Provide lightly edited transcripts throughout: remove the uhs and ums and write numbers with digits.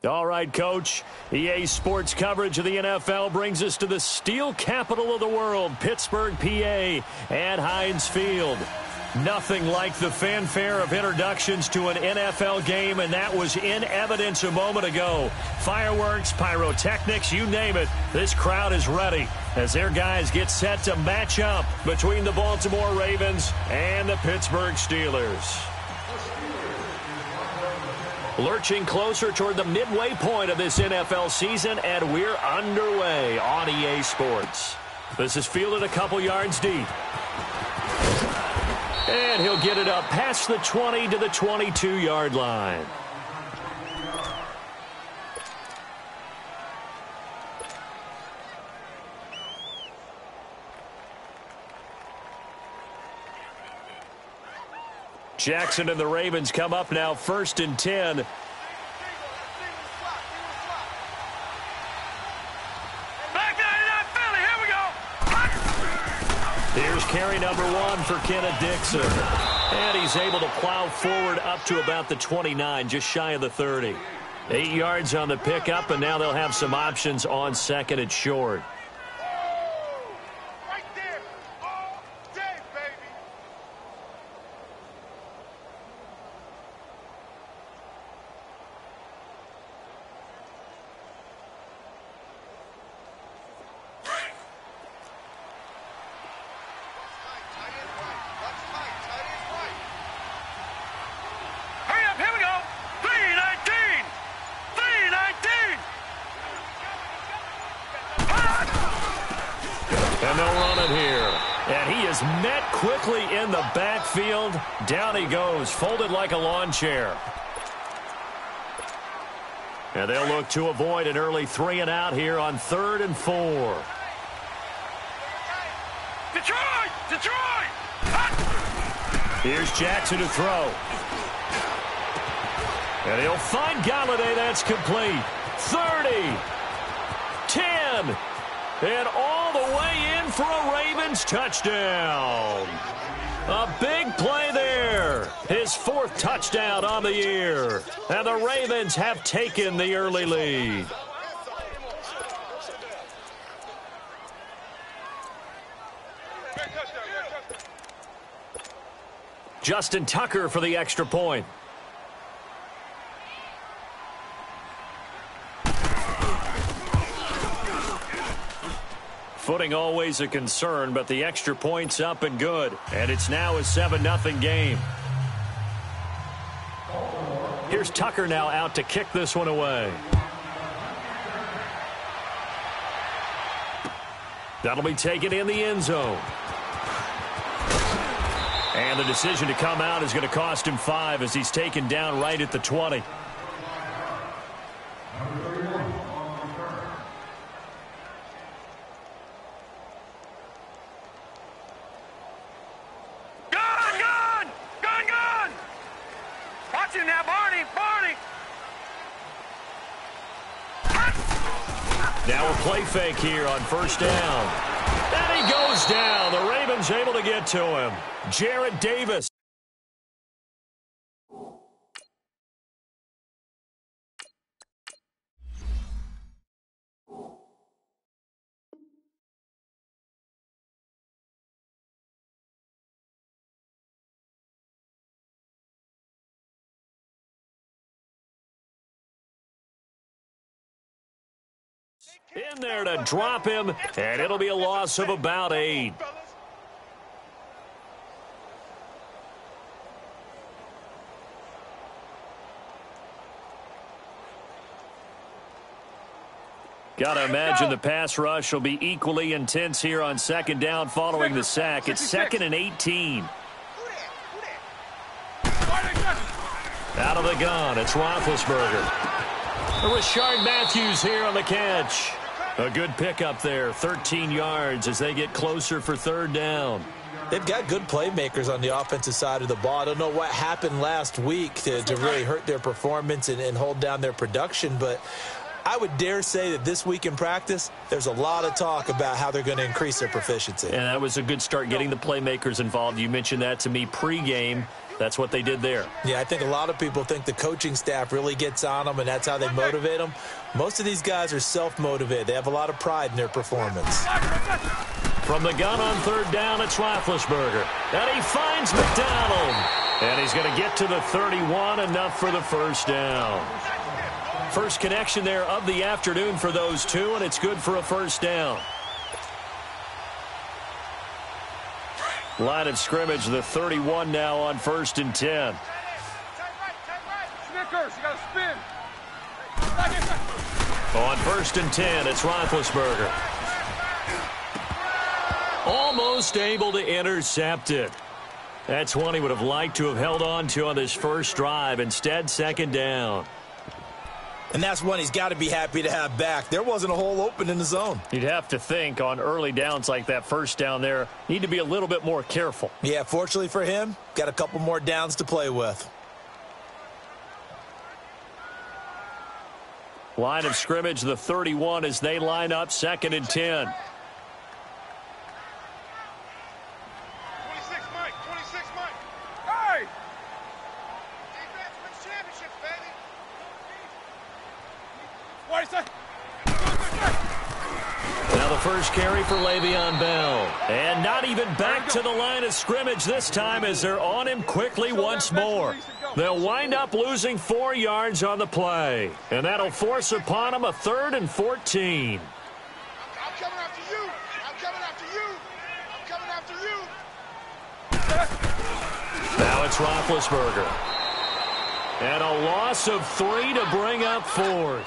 All right, Coach. EA Sports coverage of the NFL brings us to the steel capital of the world, Pittsburgh, PA, at Heinz Field. Nothing like the fanfare of introductions to an NFL game, and that was in evidence a moment ago. Fireworks, pyrotechnics, you name it. This crowd is ready as their guys get set to match up between the Baltimore Ravens and the Pittsburgh Steelers. Lurching closer toward the midway point of this NFL season, and we're underway on EA Sports. This is fielded a couple yards deep. And he'll get it up past the 20 to the 22-yard line. Jackson and the Ravens come up now, 1st and 10. Here's carry number 1 for Kenneth Dixon. And he's able to plow forward up to about the 29, just shy of the 30. 8 yards on the pickup, and now they'll have some options on 2nd and short. And they'll run it here. And he is met quickly in the backfield. Down he goes, folded like a lawn chair. And they'll look to avoid an early 3-and-out here on 3rd and 4. Detroit! Detroit! Here's Jackson to throw. And he'll find Galladay. That's complete. 30. 10. And all the way in for a Ravens touchdown. A big play there. His 4th touchdown on the year. And the Ravens have taken the early lead. Justin Tucker for the extra point. Footing always a concern, but the extra point's up and good. And it's now a 7-0 game. Here's Tucker now out to kick this one away. That'll be taken in the end zone. And the decision to come out is going to cost him 5 as he's taken down right at the 20. Now a play fake here on 1st down. And he goes down. The Ravens able to get to him. Jarrett Davis. In there to drop him, and it'll be a loss of about 8. Got to imagine the pass rush will be equally intense here on 2nd down following the sack. It's 2nd and 18. Out of the gun, it's Roethlisberger. Rashard Matthews here on the catch. A good pickup there, 13 yards as they get closer for 3rd down. They've got good playmakers on the offensive side of the ball. I don't know what happened last week to really hurt their performance and hold down their production, but I would dare say that this week in practice, there's a lot of talk about how they're going to increase their proficiency. And that was a good start getting the playmakers involved. You mentioned that to me pregame. That's what they did there. Yeah, I think a lot of people think the coaching staff really gets on them, and that's how they motivate them. Most of these guys are self-motivated. They have a lot of pride in their performance. From the gun on third down, it's Roethlisberger. And he finds McDonald. And he's going to get to the 31, enough for the first down. First connection there of the afternoon for those two, and it's good for a first down. Line of scrimmage, the 31 now on 1st and 10. Snickers, you got to spin. On 1st and 10, it's Roethlisberger. Almost able to intercept it. That's one he would have liked to have held on to on this first drive. Instead, second down. And that's one he's got to be happy to have back. There wasn't a hole open in the zone. You'd have to think on early downs like that first down there, need to be a little bit more careful. Yeah, fortunately for him, got a couple more downs to play with. Line of scrimmage, the 31 as they line up, 2nd and 10. 26, Mike. 26, Mike. Hey! Defense wins championships, baby. What is that? Now the first carry for Le'Veon Bell. And not even back to the line of scrimmage this time as they're on him quickly once more. They'll wind up losing 4 yards on the play. And that'll force upon them a 3rd and 14. I'm coming after you. I'm coming after you. I'm coming after you. Now it's Roethlisberger. And a loss of 3 to bring up 4th.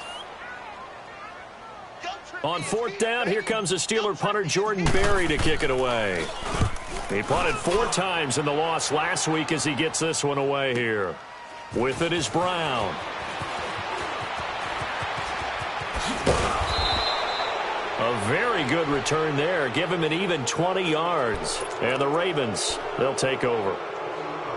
On 4th down, here comes the Steeler punter Jordan Berry to kick it away. He punted 4 times in the loss last week as he gets this one away here. With it is Brown. A very good return there. Give him an even 20 yards. And the Ravens, they'll take over.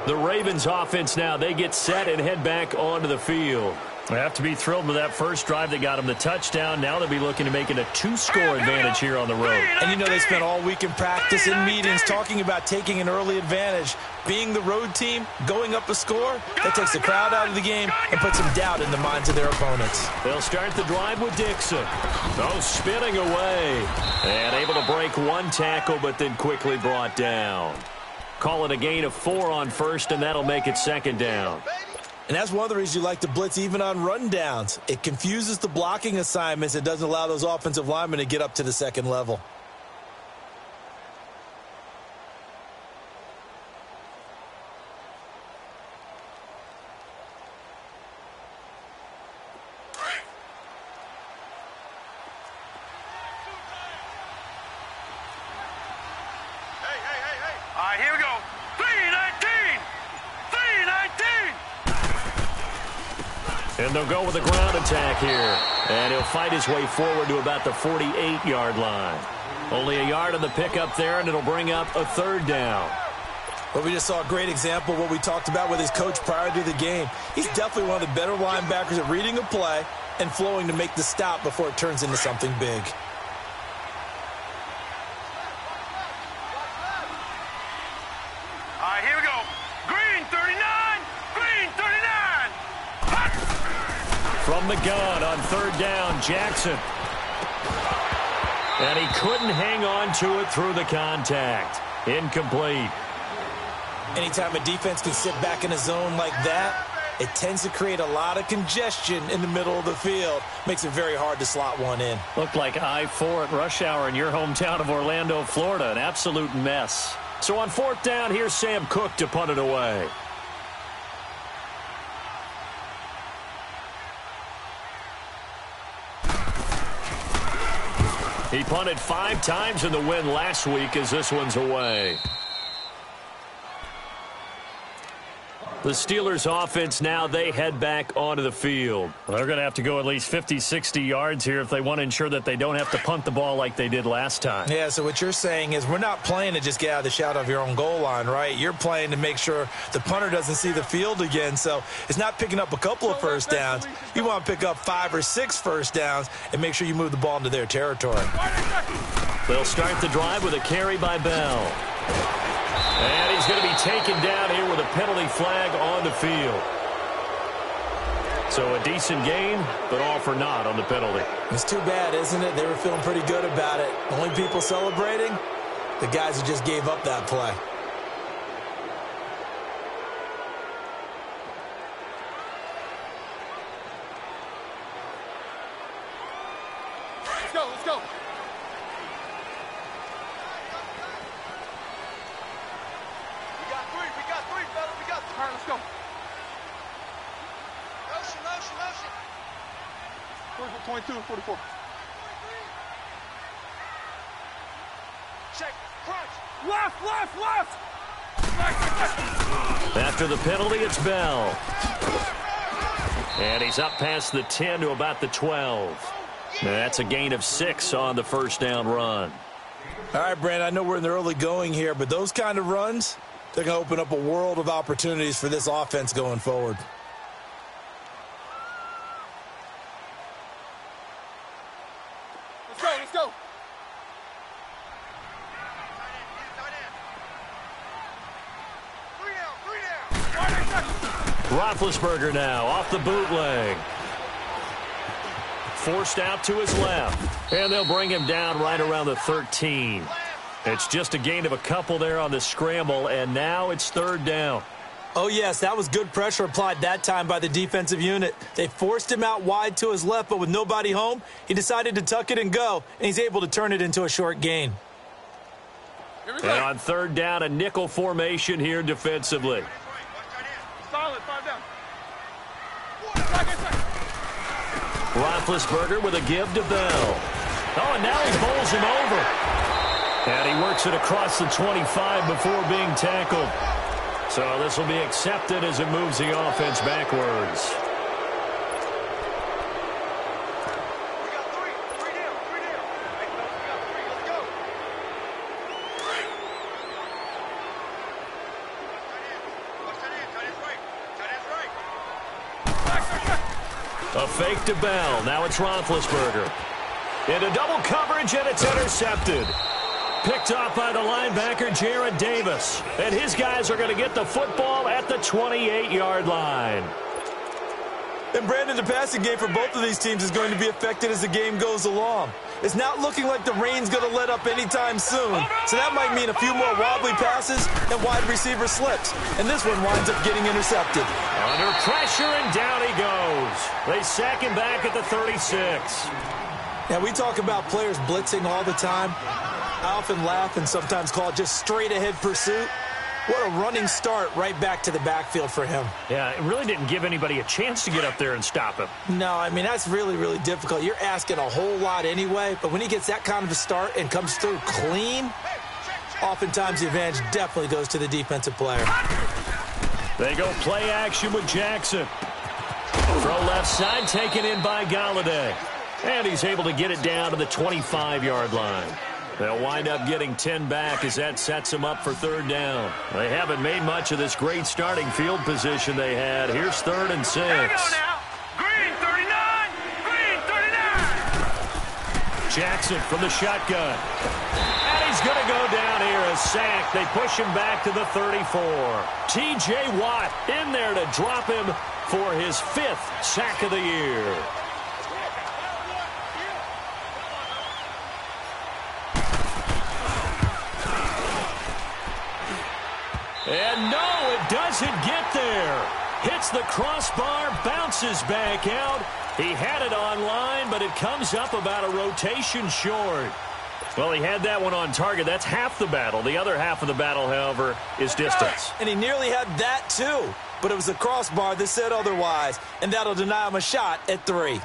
The Ravens offense now, they get set and head back onto the field. They have to be thrilled with that first drive that got them the touchdown. Now they'll be looking to make it a 2-score advantage here on the road. And you know they spent all week in practice and meetings talking about taking an early advantage. Being the road team, going up a score, that takes the crowd out of the game and puts some doubt in the minds of their opponents. They'll start the drive with Dixon. Oh, spinning away. And able to break 1 tackle, but then quickly brought down. Call it a gain of 4 on 1st, and that'll make it 2nd down. And that's one of the reasons you like to blitz even on rundowns. It confuses the blocking assignments. It doesn't allow those offensive linemen to get up to the 2nd level. Hey. All right, here we go. 319. 319. And they'll go with a ground attack here. And he'll fight his way forward to about the 48-yard line. Only a yard on the pickup there, and it'll bring up a 3rd down. But we just saw a great example of what we talked about with his coach prior to the game. He's definitely one of the better linebackers at reading a play and flowing to make the stop before it turns into something big. All right, here we go. Green 39. Green 39. Hot. From the gun on 3rd down, Jackson. And he couldn't hang on to it through the contact. Incomplete. Anytime a defense can sit back in a zone like that, it tends to create a lot of congestion in the middle of the field. Makes it very hard to slot one in. Looked like I-4 at rush hour in your hometown of Orlando, Florida. An absolute mess. So on 4th down, here's Sam Cook to punt it away. He punted 5 times in the win last week as this one's away. The Steelers offense now, they head back onto the field. They're going to have to go at least 50, 60 yards here if they want to ensure that they don't have to punt the ball like they did last time. Yeah, so what you're saying is we're not playing to just get out of the shadow of your own goal line, right? You're playing to make sure the punter doesn't see the field again. So it's not picking up a couple of first downs. You want to pick up 5 or 6 first downs and make sure you move the ball into their territory. They'll start the drive with a carry by Bell. And he's going to be taken down here with a penalty flag on the field. So a decent gain, but all for naught on the penalty. It's too bad, isn't it? They were feeling pretty good about it. Only people celebrating, the guys who just gave up that play. Let's go, let's go. We got three, fellas, we got three. All right, let's go. Motion. 22, 44. Check, crunch. Left. After the penalty, it's Bell. And he's up past the 10 to about the 12. That's a gain of 6 on the first down run. All right, Brandon, I know we're in the early going here, but those kind of runs, they're going to open up a world of opportunities for this offense going forward. Let's go. Three down. Roethlisberger now off the bootleg. Forced out to his left. And they'll bring him down right around the 13. It's just a gain of a couple there on the scramble, and now it's third down. Oh, yes, that was good pressure applied that time by the defensive unit. They forced him out wide to his left, but with nobody home, he decided to tuck it and go, and he's able to turn it into a short gain. And on third down, a nickel formation here defensively. Solid, 5 down. Roethlisberger with a give to Bell. Oh, and now he bowls him over. And he works it across the 25 before being tackled. So this will be accepted as it moves the offense backwards. We got three down. Hey, fellas, we got three. Let's go. Tight end's right. A fake to Bell. Now it's Roethlisberger. Into double coverage, and it's intercepted. Picked off by the linebacker, Jared Davis. And his guys are going to get the football at the 28-yard line. And, Brandon, the passing game for both of these teams is going to be affected as the game goes along. It's not looking like the rain's going to let up anytime soon. So that might mean a few more wobbly passes and wide receiver slips. And this one winds up getting intercepted. Under pressure, and down he goes. They sack him back at the 36. Now, we talk about players blitzing all the time. I often laugh and sometimes call it just straight-ahead pursuit. What a running start right back to the backfield for him. Yeah, it really didn't give anybody a chance to get up there and stop him. No, I mean, that's really, really difficult. You're asking a whole lot anyway, but when he gets that kind of a start and comes through clean, oftentimes the advantage definitely goes to the defensive player. They go play action with Jackson. Throw left side, taken in by Galladay. And he's able to get it down to the 25-yard line. They'll wind up getting 10 back as that sets them up for third down. They haven't made much of this great starting field position they had. Here's 3rd and 6. Here we go now. Green 39. Green 39. Jackson from the shotgun. And he's going to go down here, a sack. They push him back to the 34. T.J. Watt in there to drop him for his 5th sack of the year. And no, it doesn't get there. Hits the crossbar, bounces back out. He had it on line, but it comes up about a rotation short. Well, he had that one on target. That's half the battle. The other half of the battle, however, is distance. And he nearly had that, too. But it was the crossbar that said otherwise, and that'll deny him a shot at 3.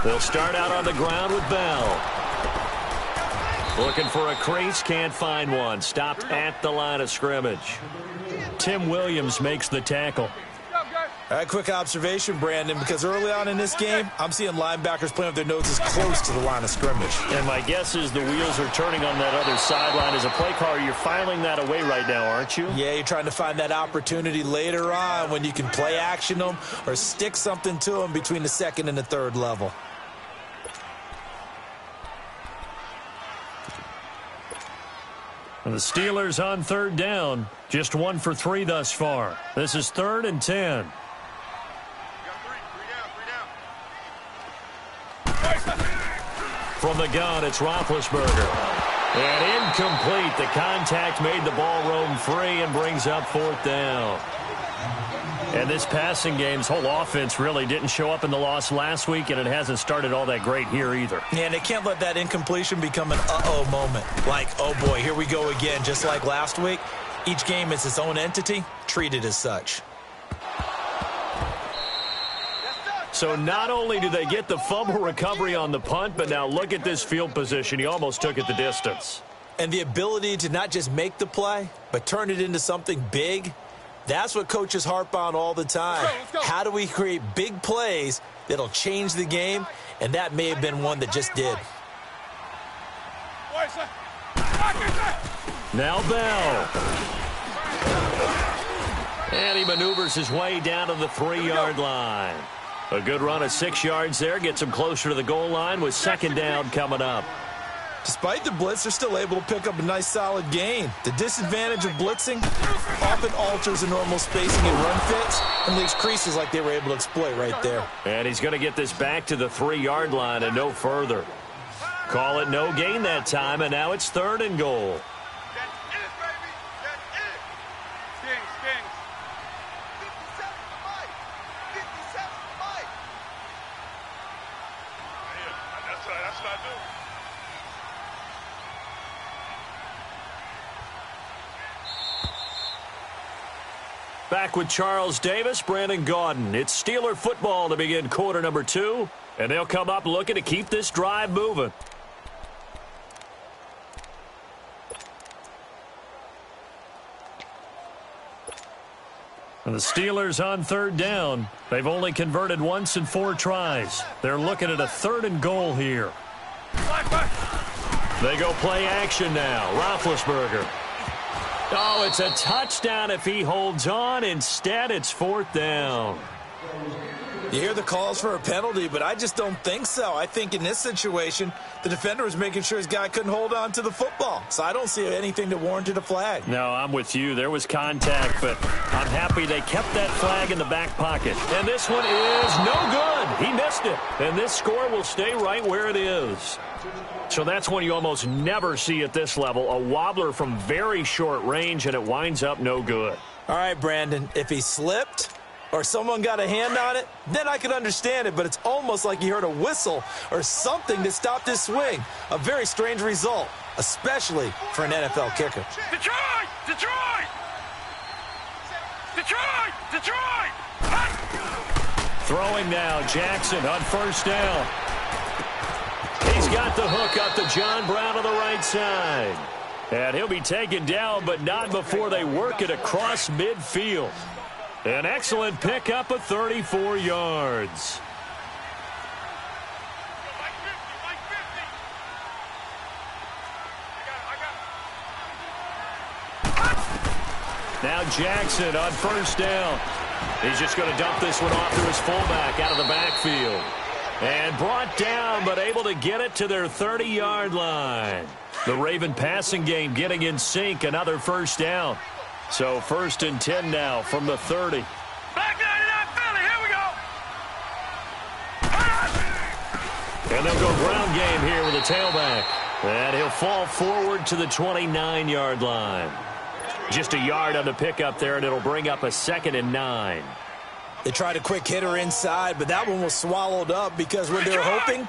They'll start out on the ground with Bell. Looking for a crease, can't find one. Stopped at the line of scrimmage. Tim Williams makes the tackle. All right, quick observation, Brandon, because early on in this game, I'm seeing linebackers playing with their noses close to the line of scrimmage. And my guess is the wheels are turning on that other sideline. As a play caller, you're filing that away right now, aren't you? Yeah, you're trying to find that opportunity later on when you can play action them or stick something to them between the 2nd and the 3rd level. And the Steelers on third down. Just 1 for 3 thus far. This is 3rd and 10. From the gun, it's Roethlisberger. And incomplete. The contact made the ball roam free and brings up 4th down. And this passing game's whole offense really didn't show up in the loss last week, and it hasn't started all that great here either. Yeah, and they can't let that incompletion become an uh-oh moment. Like, oh boy, here we go again, just like last week. Each game is its own entity, treated as such. So not only do they get the fumble recovery on the punt, but now look at this field position. He almost took it the distance. And the ability to not just make the play, but turn it into something big, that's what coaches harp on all the time. Let's go. How do we create big plays that'll change the game? And that may have been one that just did. Now Bell. And he maneuvers his way down to the 3-yard line. A good run of 6 yards there. Gets him closer to the goal line with 2nd down coming up. Despite the blitz, they're still able to pick up a nice solid gain. The disadvantage of blitzing often alters the normal spacing and run fits and leaves creases like they were able to exploit right there. And he's going to get this back to the 3-yard line and no further. Call it no gain that time, and now it's 3rd and goal. That's it, baby. That's it. Stings. 57 to Mike. 57 to Mike. Yeah, that's what I do. Back with Charles Davis, Brandon Gaudin. It's Steeler football to begin quarter number 2. And they'll come up looking to keep this drive moving. And the Steelers on 3rd down. They've only converted once in 4 tries. They're looking at a 3rd and goal here. They go play action now. Roethlisberger. Oh, it's a touchdown if he holds on. Instead, it's 4th down. You hear the calls for a penalty, but I just don't think so. I think in this situation, the defender was making sure his guy couldn't hold on to the football. So I don't see anything that warranted a flag. No, I'm with you. There was contact, but I'm happy they kept that flag in the back pocket. And this one is no good. He missed it. And this score will stay right where it is. So that's one you almost never see at this level. A wobbler from very short range, and it winds up no good. All right, Brandon, if he slipped or someone got a hand on it, then I could understand it, but it's almost like you heard a whistle or something that stopped his swing. A very strange result, especially for an NFL kicker. Detroit! Detroit! Detroit! Detroit! Throwing now, Jackson on 1st down. He's got the hook up to John Brown on the right side. And he'll be taken down, but not before they work it across midfield. An excellent pickup of 34 yards. Now Jackson on 1st down. He's just going to dump this one off to his fullback out of the backfield. And brought down, but able to get it to their 30-yard line. The Raven passing game getting in sync, another 1st down. So 1st and 10 now from the 30. Back 99 Philly, here we go. And they'll go ground game here with a tailback. And he'll fall forward to the 29-yard line. Just a yard on the pickup there, and it'll bring up a 2nd and 9. They tried a quick hitter inside, but that one was swallowed up because when they're hoping,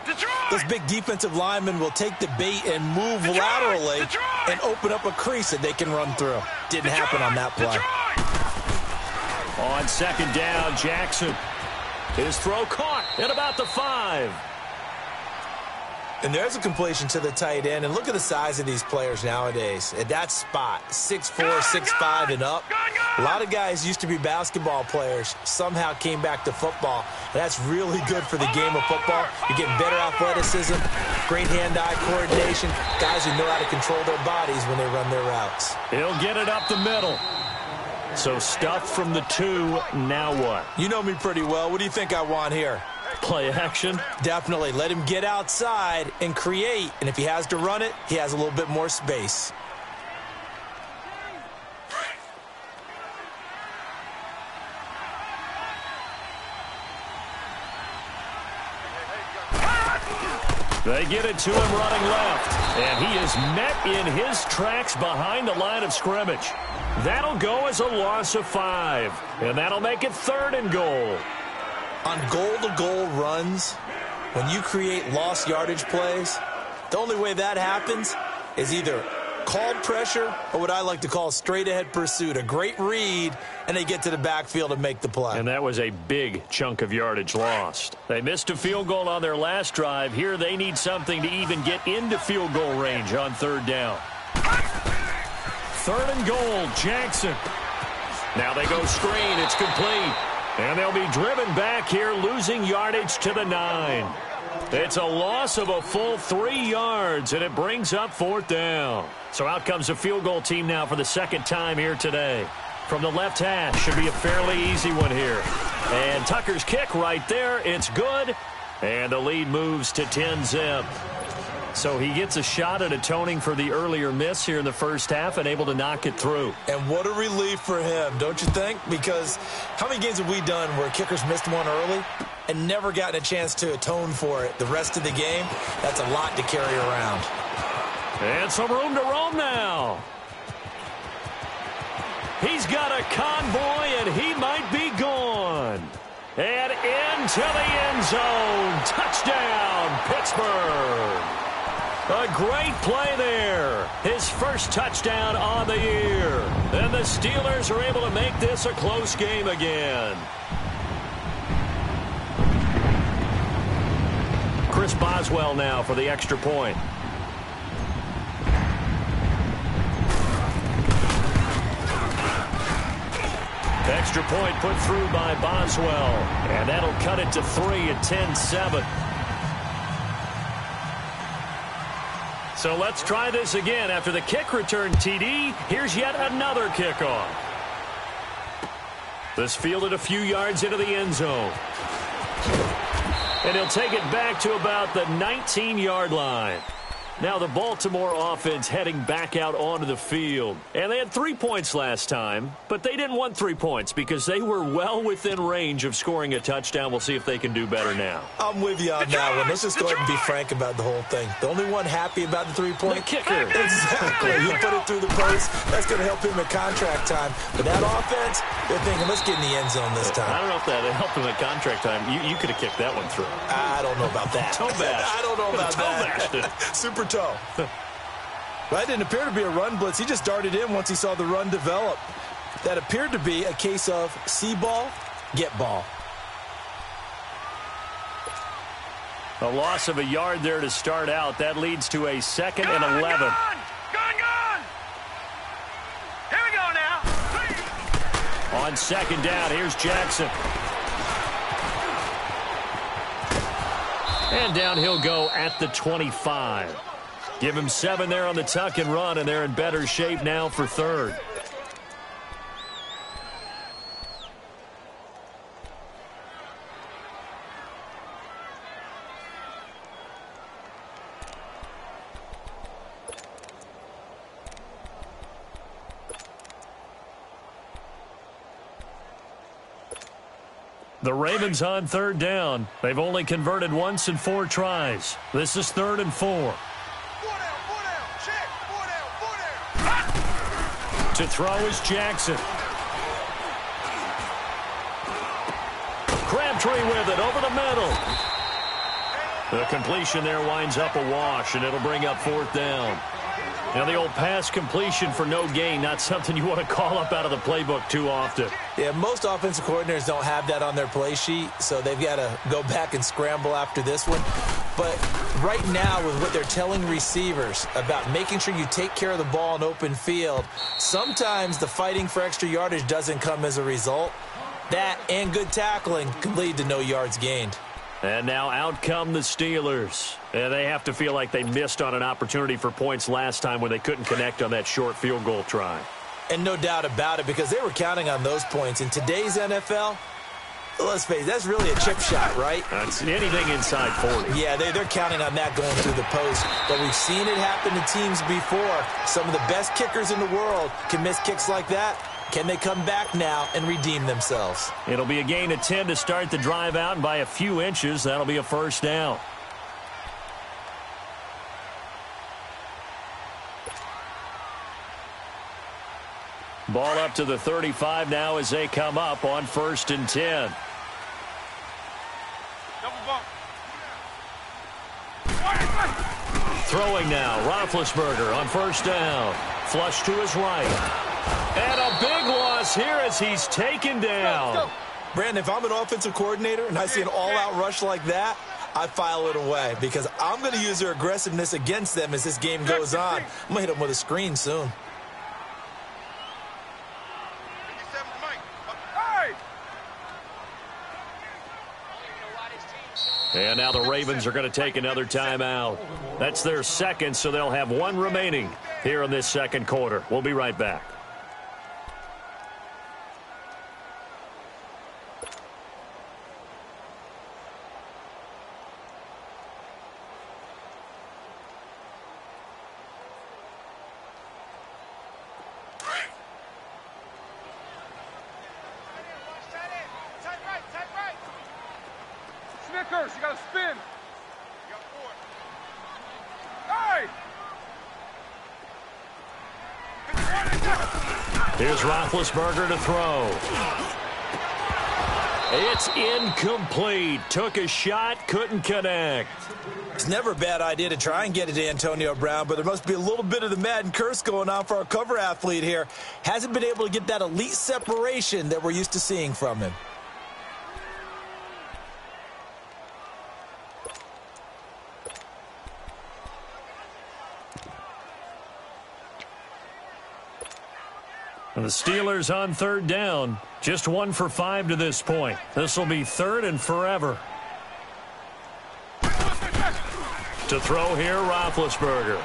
those big defensive linemen will take the bait and move laterally and open up a crease that they can run through. Didn't happen on that play. On 2nd down, Jackson. His throw caught at about the 5. And there's a completion to the tight end. And look at the size of these players nowadays. At that spot, 6'4", 6'5", and up. A lot of guys used to be basketball players, somehow came back to football. And that's really good for the game of football. You're getting better athleticism, great hand-eye coordination, guys who know how to control their bodies when they run their routes. He'll get it up the middle. So stuff from the 2, now what? You know me pretty well. What do you think I want here? Play action? Definitely. Let him get outside and create. And if he has to run it, he has a little bit more space. They get it to him running left. And he is met in his tracks behind the line of scrimmage. That'll go as a loss of 5. And that'll make it 3rd and goal. On goal-to-goal runs, when you create lost yardage plays, the only way that happens is either called pressure or what I like to call straight-ahead pursuit. A great read, and they get to the backfield and make the play. And that was a big chunk of yardage lost. They missed a field goal on their last drive. Here they need something to even get into field goal range on 3rd down. 3rd and goal, Jackson. Now they go screen. It's complete. And they'll be driven back here, losing yardage to the 9. It's a loss of a full 3 yards, and it brings up 4th down. So out comes a field goal team now for the 2nd time here today. From the left hash, should be a fairly easy one here. And Tucker's kick right there. It's good. And the lead moves to 10-zip. So he gets a shot at atoning for the earlier miss here in the first half and able to knock it through. And what a relief for him, don't you think? Because how many games have we done where kickers missed one early and never gotten a chance to atone for it the rest of the game? That's a lot to carry around. And some room to roam now. He's got a convoy, and he might be gone. And into the end zone. Touchdown, Pittsburgh. A great play there. His first touchdown on the year. And the Steelers are able to make this a close game again. Chris Boswell now for the extra point. Extra point put through by Boswell. And that'll cut it to 3 at 10-7. So let's try this again. After the kick return TD, here's yet another kickoff. This fielded a few yards into the end zone. And he'll take it back to about the 19-yard line. Now the Baltimore offense heading back out onto the field. And they had 3 points last time, but they didn't want 3 points because they were well within range of scoring a touchdown. We'll see if they can do better now. I'm with you on that one. Let's just go ahead and be frank about the whole thing. The only one happy about the 3-point? The kicker. Exactly. He put it through the post. That's going to help him at contract time. But that offense, they're thinking, let's get in the end zone this time. I don't know if that helped him at contract time. You could have kicked that one through. I don't know about that. Toe bash. I don't know about that. Super toe. That didn't appear to be a run blitz. He just darted in once he saw the run develop. That appeared to be a case of see ball, get ball. A loss of a yard there to start out. That leads to a 2nd and 11. Gone! Here we go now. On 2nd down, here's Jackson. And down he'll go at the 25. Give him 7 there on the tuck and run, and they're in better shape now for 3rd. The Ravens on 3rd down. They've only converted once in 4 tries. This is 3rd and 4. To throw is Jackson. Crabtree with it over the middle. The completion there winds up a wash, and it'll bring up 4th down. Now the old pass completion for no gain, not something you want to call up out of the playbook too often. Yeah, most offensive coordinators don't have that on their play sheet, so they've got to go back and scramble after this one. But right now, with what they're telling receivers about making sure you take care of the ball in open field, sometimes the fighting for extra yardage doesn't come as a result. That and good tackling can lead to no yards gained. And now out come the Steelers. And they have to feel like they missed on an opportunity for points last time when they couldn't connect on that short field goal try. And no doubt about it, because they were counting on those points. In today's NFL, let's face it, that's really a chip shot, right? That's anything inside 40. Yeah, they're counting on that going through the post. But we've seen it happen to teams before. Some of the best kickers in the world can miss kicks like that. Can they come back now and redeem themselves? It'll be a gain of 10 to start the drive out, and by a few inches, that'll be a 1st down. Ball up to the 35 now as they come up on 1st and 10. Double bump. Throwing now, Roethlisberger on 1st down. Flush to his right. And a big loss here as he's taken down. Go. Brandon, if I'm an offensive coordinator and I see an all-out rush like that, I file it away because I'm going to use their aggressiveness against them as this game goes on. I'm going to hit them with a screen soon. 57 Mike. Hey! And now the Ravens are going to take another timeout. That's their second, so they'll have one remaining here in this second quarter. We'll be right back. Snickers, you got to spin. You got 4. Hey! Here's Roethlisberger to throw. It's incomplete. Took a shot, couldn't connect. It's never a bad idea to try and get it to Antonio Brown, but there must be a little bit of the Madden curse going on for our cover athlete here. Hasn't been able to get that elite separation that we're used to seeing from him. The Steelers on 3rd down. Just 1 for 5 to this point. This will be 3rd and forever. To throw here, Roethlisberger.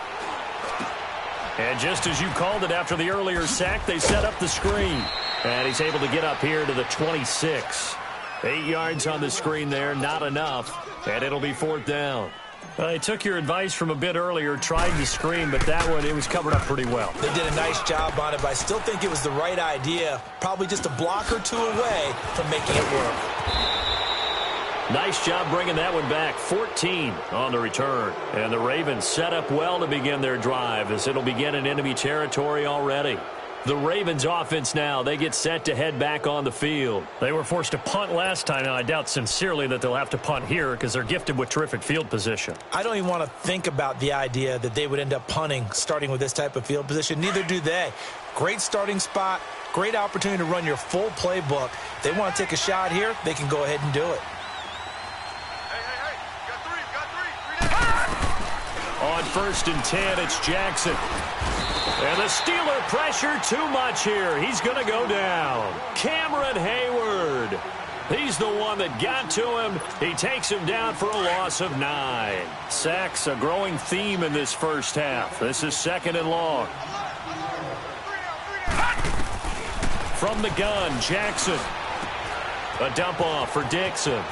And just as you called it after the earlier sack, they set up the screen. And he's able to get up here to the 26. 8 yards on the screen there, not enough. And it'll be 4th down. I took your advice from a bit earlier, tried to screen, but that one, it was covered up pretty well. They did a nice job on it, but I still think it was the right idea. Probably just a block or two away from making it work. Nice job bringing that one back. 14 on the return. And the Ravens set up well to begin their drive as it'll begin in enemy territory already. The Ravens offense now, they get set to head back on the field. They were forced to punt last time. Now, I doubt sincerely that they'll have to punt here because they're gifted with terrific field position. I don't even want to think about the idea that they would end up punting starting with this type of field position. Neither do they. Great starting spot, great opportunity to run your full playbook. If they want to take a shot here, they can go ahead and do it. Hey. You got 3. On 1st and 10, it's Jackson. And the Steeler pressure too much here. He's going to go down. Cameron Hayward. He's the one that got to him. He takes him down for a loss of 9. Sacks, a growing theme in this first half. This is 2nd and long. From the gun, Jackson. A dump off for Dixon.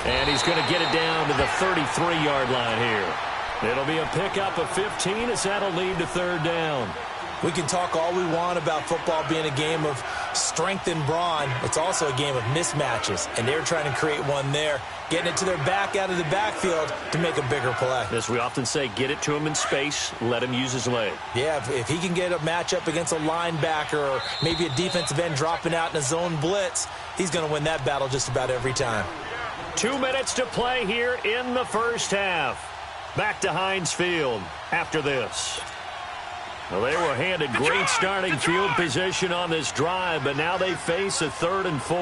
And he's going to get it down to the 33-yard line here. It'll be a pickup of 15 as that'll lead to 3rd down. We can talk all we want about football being a game of strength and brawn. It's also a game of mismatches, and they're trying to create one there, getting it to their back out of the backfield to make a bigger play. As we often say, get it to him in space, let him use his leg. Yeah, if he can get a matchup against a linebacker or maybe a defensive end dropping out in a zone blitz, he's going to win that battle just about every time. 2 minutes to play here in the first half. Back to Heinz Field after this. Well, they were handed great starting field position on this drive, but now they face a 3rd and 4.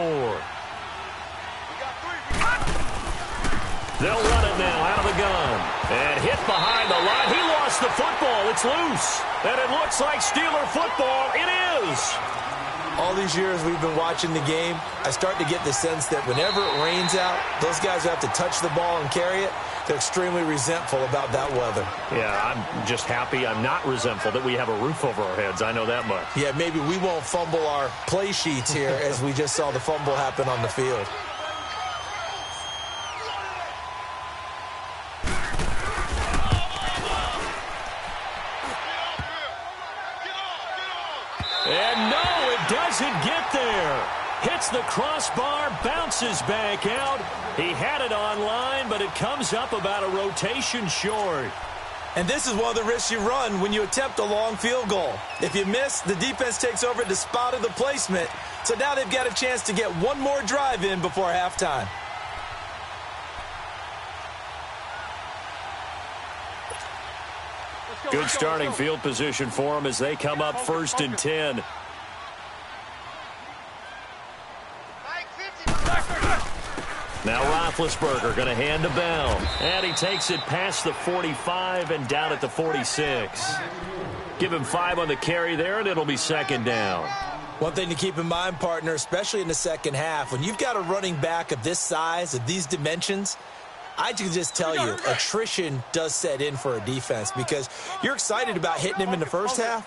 They'll run it now out of the gun. And hit behind the line. He lost the football. It's loose. And it looks like Steeler football. It is. All these years we've been watching the game, I start to get the sense that whenever it rains out, those guys who have to touch the ball and carry it, they're extremely resentful about that weather. Yeah, I'm just happy I'm not resentful that we have a roof over our heads. I know that much. Yeah, maybe we won't fumble our play sheets here as we just saw the fumble happen on the field. And no, it doesn't get there. Hits the crossbar, bounces back out. He had it on line, but it comes up about a rotation short. And this is one of the risks you run when you attempt a long field goal. If you miss, the defense takes over at the spot of the placement. So now they've got a chance to get one more drive in before halftime. Good starting field position for them as they come up 1st and 10. Now Roethlisberger going to hand to Bell. And he takes it past the 45 and down at the 46. Give him 5 on the carry there, and it'll be 2nd down. One thing to keep in mind, partner, especially in the second half, when you've got a running back of this size, of these dimensions, I can just tell you, attrition does set in for a defense because you're excited about hitting him in the first half.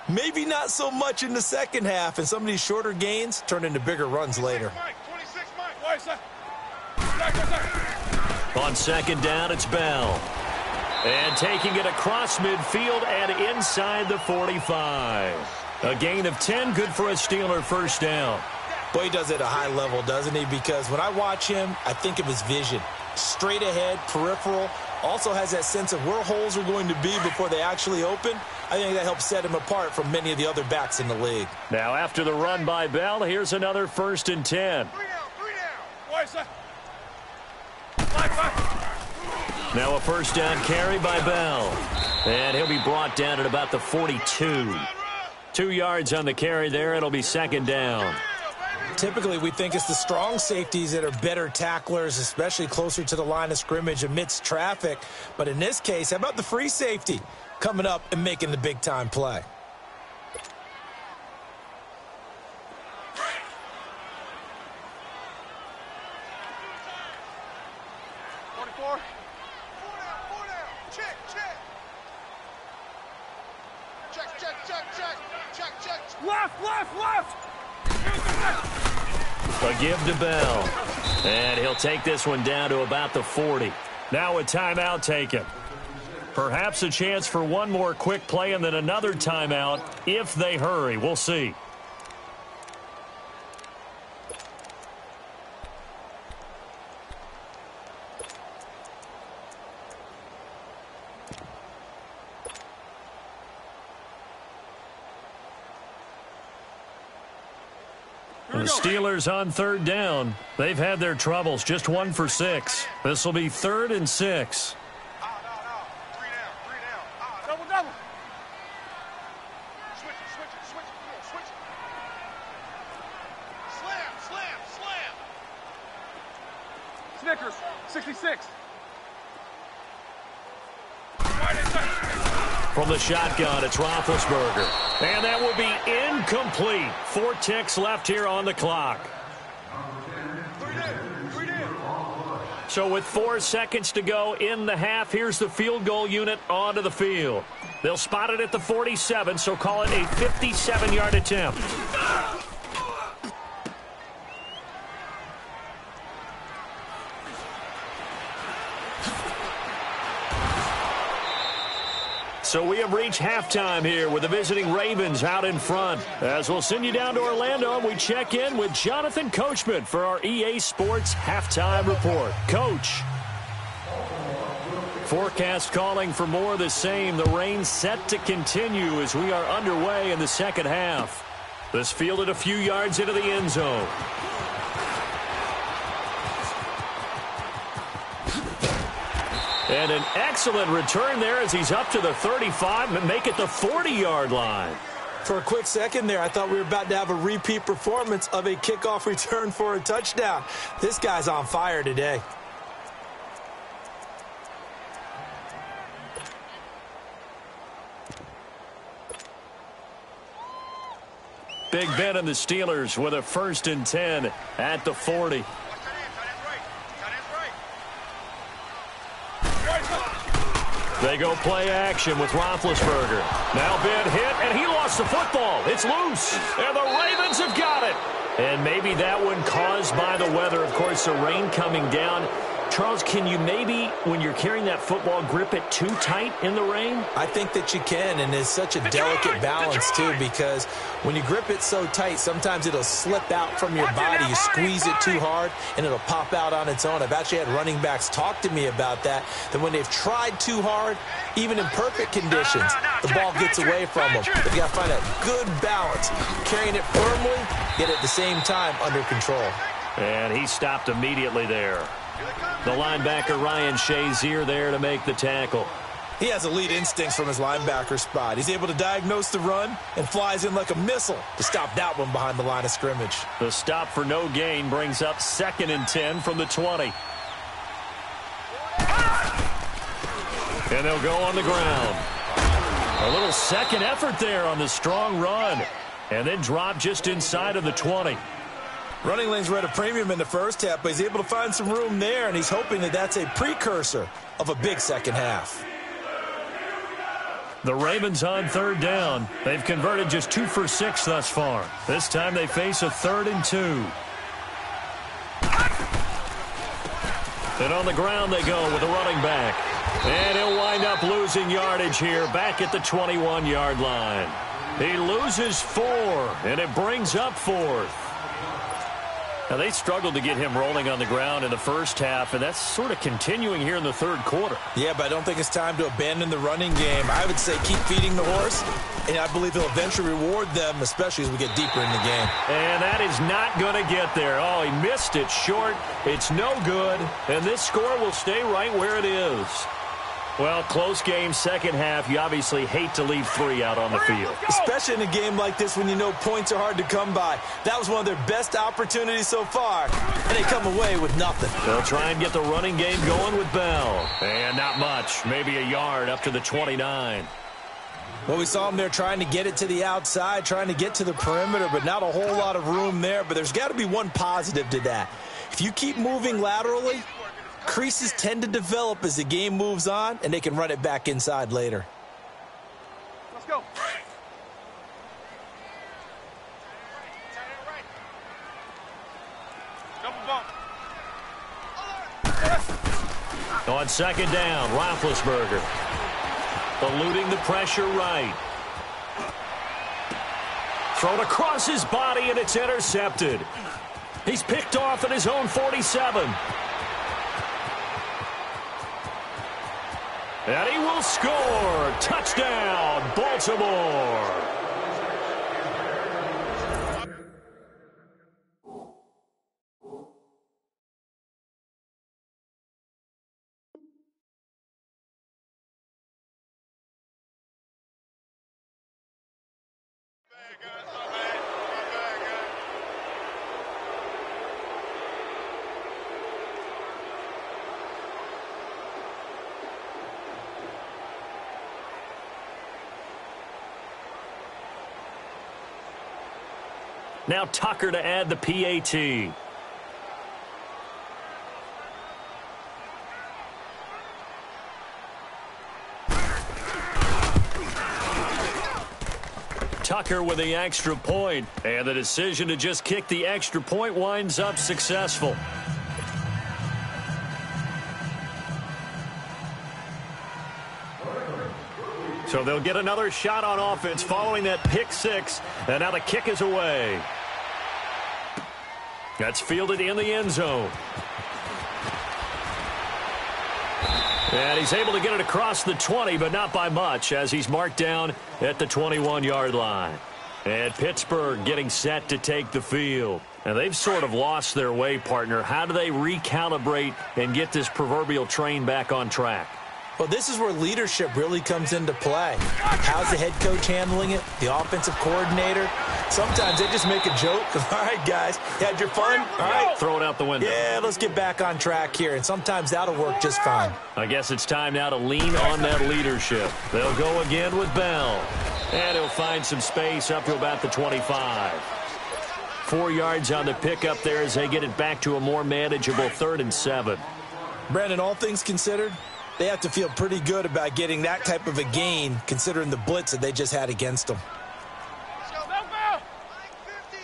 Maybe not so much in the second half, and some of these shorter gains turn into bigger runs later. On 2nd down, it's Bell. And taking it across midfield and inside the 45. A gain of 10, good for a Steeler 1st down. Boy, he does it at a high level, doesn't he? Because when I watch him, I think of his vision. Straight ahead, peripheral, also has that sense of where holes are going to be before they actually open. I think that helps set him apart from many of the other backs in the league. Now after the run by Bell, here's another 1st and 10. Now a 1st down carry by Bell. And he'll be brought down at about the 42. 2 yards on the carry there. It'll be 2nd down. Typically, we think it's the strong safeties that are better tacklers, especially closer to the line of scrimmage amidst traffic. But in this case, how about the free safety coming up and making the big-time play? Left. A give to Bell. And he'll take this one down to about the 40. Now a timeout taken. Perhaps a chance for one more quick play and then another timeout if they hurry. We'll see. The Steelers on 3rd down. They've had their troubles, just 1 for 6. This will be 3rd and 6. Three down. Double. Switch it. Slam. Snickers, 66. From the shotgun, it's Roethlisberger. And that will be incomplete. 4 ticks left here on the clock. So with 4 seconds to go in the half, here's the field goal unit onto the field. They'll spot it at the 47, so call it a 57-yard attempt. So we have reached halftime here with the visiting Ravens out in front. As we'll send you down to Orlando, and we check in with Jonathan Coachman for our EA Sports Halftime Report. Coach. Forecast calling for more of the same. The rain set to continue as we are underway in the second half. This fielded a few yards into the end zone. And an excellent return there as he's up to the 35 and make it the 40-yard line. For a quick second there, I thought we were about to have a repeat performance of a kickoff return for a touchdown. This guy's on fire today. Big Ben and the Steelers with a 1st and 10 at the 40. They go play action with Roethlisberger. Now Ben hit, and he lost the football. It's loose, and the Ravens have got it. And maybe that one caused by the weather. Of course, the rain coming down Charles, can you maybe, when you're carrying that football, grip it too tight in the rain? I think that you can, and it's such a delicate balance, too, because when you grip it so tight, sometimes it'll slip out from your body. You squeeze it too hard, and it'll pop out on its own. I've actually had running backs talk to me about that when they've tried too hard, even in perfect conditions, the ball gets away from them. But you got to find a good balance, carrying it firmly, yet at the same time under control. And he stopped immediately there. The linebacker, Ryan Shazier, there to make the tackle. He has elite instincts from his linebacker spot. He's able to diagnose the run and flies in like a missile to stop that one behind the line of scrimmage. The stop for no gain brings up 2nd and 10 from the 20. And they'll go on the ground. A little second effort there on the strong run. And then drop just inside of the 20. Running lanes were at a premium in the first half, but he's able to find some room there, and he's hoping that that's a precursor of a big second half. The Ravens on 3rd down. They've converted just 2 for 6 thus far. This time they face a 3rd and 2. And on the ground they go with a running back. And he'll wind up losing yardage here back at the 21-yard line. He loses 4, and it brings up 4th. Now, they struggled to get him rolling on the ground in the first half, and that's sort of continuing here in the 3rd quarter. Yeah, but I don't think it's time to abandon the running game. I would say keep feeding the horse, and I believe he'll eventually reward them, especially as we get deeper in the game. And that is not going to get there. Oh, he missed it short. It's no good, and this score will stay right where it is. Well, close game, second half. You obviously hate to leave 3 out on the field. Especially in a game like this when you know points are hard to come by. That was one of their best opportunities so far, and they come away with nothing. They'll try and get the running game going with Bell. And not much, maybe a yard up to the 29. Well, we saw him there trying to get it to the outside, trying to get to the perimeter, but not a whole lot of room there. But there's got to be one positive to that. If you keep moving laterally, creases tend to develop as the game moves on, and they can run it back inside later. Let's go. Double bump. On 2nd down, Roethlisberger eluding the pressure right. Thrown across his body, and it's intercepted. He's picked off at his own 47. And he will score. Touchdown, Baltimore. Now Tucker to add the PAT. Tucker with the extra point, and the decision to just kick the extra point winds up successful. So they'll get another shot on offense following that pick 6, and now the kick is away. That's fielded in the end zone. And he's able to get it across the 20, but not by much, as he's marked down at the 21-yard line. And Pittsburgh getting set to take the field. And they've sort of lost their way, partner. How do they recalibrate and get this proverbial train back on track? Well, this is where leadership really comes into play. How's the head coach handling it? The offensive coordinator? Sometimes they just make a joke. All right, guys, you had your fun? All right. Throw it out the window. Yeah, let's get back on track here, and sometimes that'll work just fine. I guess it's time now to lean on that leadership. They'll go again with Bell. And he'll find some space up to about the 25. 4 yards on the pickup there as they get it back to a more manageable 3rd and 7. Brandon, all things considered, they have to feel pretty good about getting that type of a gain, considering the blitz that they just had against them. Let's go. Go, Bell. 50.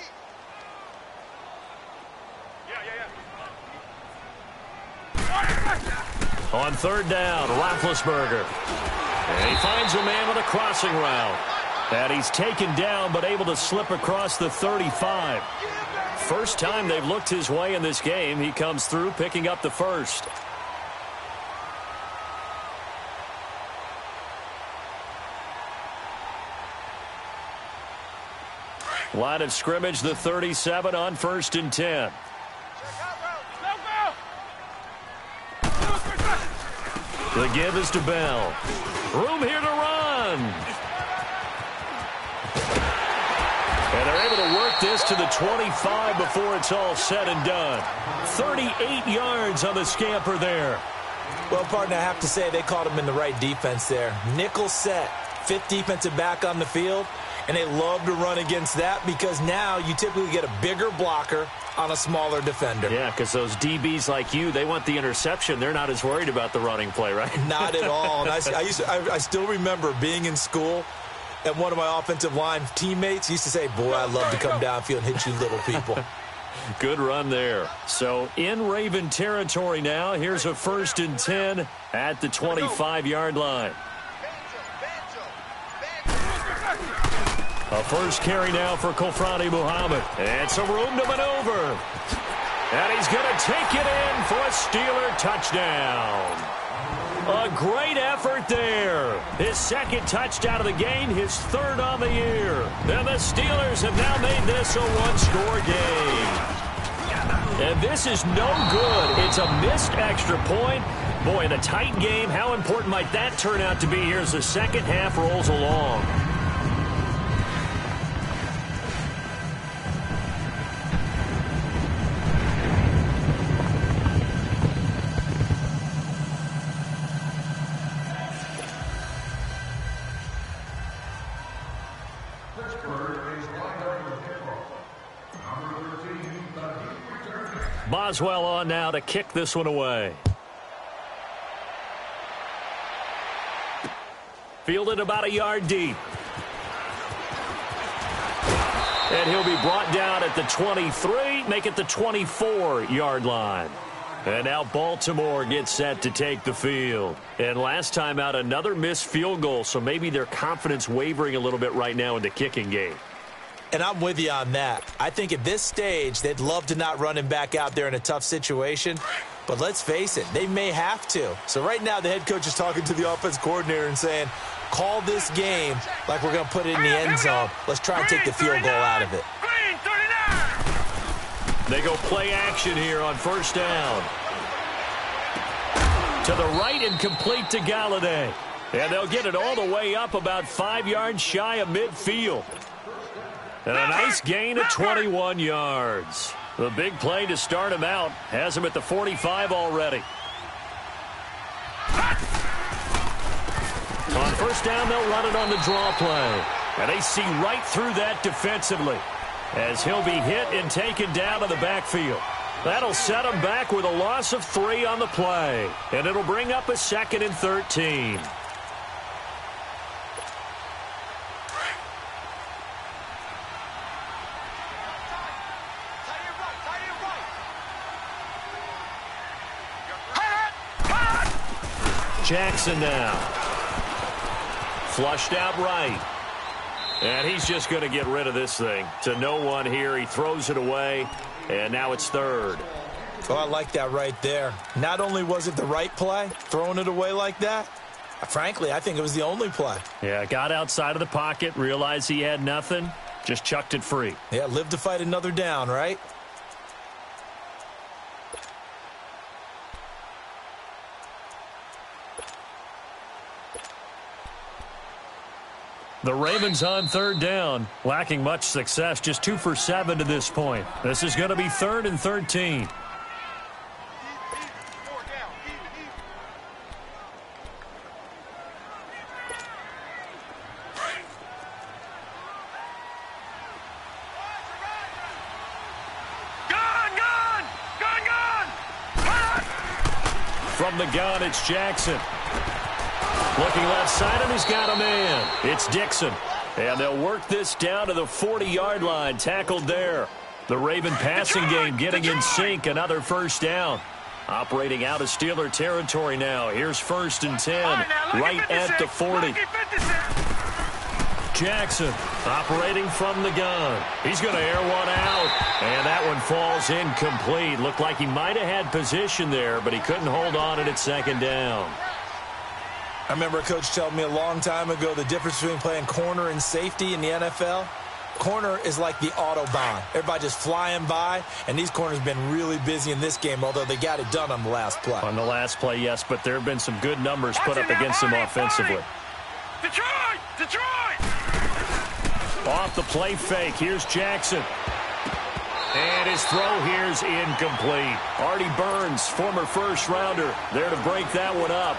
Yeah. On third down, Roethlisberger. And he finds a man on a crossing route. And he's taken down but able to slip across the 35. First time they've looked his way in this game. He comes through picking up the first. Line of scrimmage, the 37 on 1st and 10. The give is to Bell. Room here to run. And they're able to work this to the 25 before it's all said and done. 38 yards on the scamper there. Well, partner, I have to say they caught him in the right defense there. Nickel set, 5th defensive back on the field, and they love to run against that because now you typically get a bigger blocker on a smaller defender. Yeah, because those DBs like you, they want the interception. They're not as worried about the running play, right? Not at all. And I still remember being in school, and one of my offensive line teammates used to say, boy, I love to come downfield and hit you little people. Good run there. So in Raven territory now, here's a 1st and 10 at the 25-yard line. A first carry now for Kofrani Muhammad. And some room to maneuver. And he's going to take it in for a Steeler touchdown. A great effort there. His 2nd touchdown of the game, his 3rd on the year. And the Steelers have now made this a 1-score game. And this is no good. It's a missed extra point. Boy, in a tight game, how important might that turn out to be here as the second half rolls along? Boswell on now to kick this one away. Fielded about a yard deep. And he'll be brought down at the 23, make it the 24-yard line. And now Baltimore gets set to take the field. And last time out, another missed field goal, so maybe their confidence wavering a little bit right now in the kicking game. And I'm with you on that. I think at this stage, they'd love to not run him back out there in a tough situation. But let's face it, they may have to. So right now, the head coach is talking to the offense coordinator and saying, call this game like we're going to put it in the end zone. Let's try and take the field goal out of it. They go play action here on 1st down. To the right and complete to Galladay. And they'll get it all the way up about 5 yards shy of midfield. And a nice gain of 21 yards. The big play to start him out has him at the 45 already. On 1st down, they'll run it on the draw play. And they see right through that defensively as he'll be hit and taken down to the backfield. That'll set him back with a loss of 3 on the play. And it'll bring up a 2nd and 13. Jackson now. Flushed out right. And he's just going to get rid of this thing. To no one here. He throws it away. And now it's 3rd. Oh, I like that right there. Not only was it the right play, throwing it away like that, frankly, I think it was the only play. Yeah, got outside of the pocket, realized he had nothing, just chucked it free. Yeah, live to fight another down, right? The Ravens on 3rd down, lacking much success, just 2 for 7 to this point. This is going to be 3rd and 13. From the gun, it's Jackson. Looking left side, and he's got a man. It's Dixon. And they'll work this down to the 40-yard line, tackled there. The Raven passing game getting in sync, another 1st down. Operating out of Steeler territory now. Here's 1st and 10, right at the 40. Jackson operating from the gun. He's going to air one out, and that one falls incomplete. Looked like he might have had position there, but he couldn't hold on at 2nd down. I remember a coach telling me a long time ago the difference between playing corner and safety in the NFL. Corner is like the Autobahn. Everybody just flying by, and these corners have been really busy in this game, although they got it done on the last play. On the last play, yes, but there have been some good numbers put up against them offensively. Detroit! Detroit! Off the play fake, here's Jackson. And his throw here's incomplete. Artie Burns, former first-rounder, there to break that one up.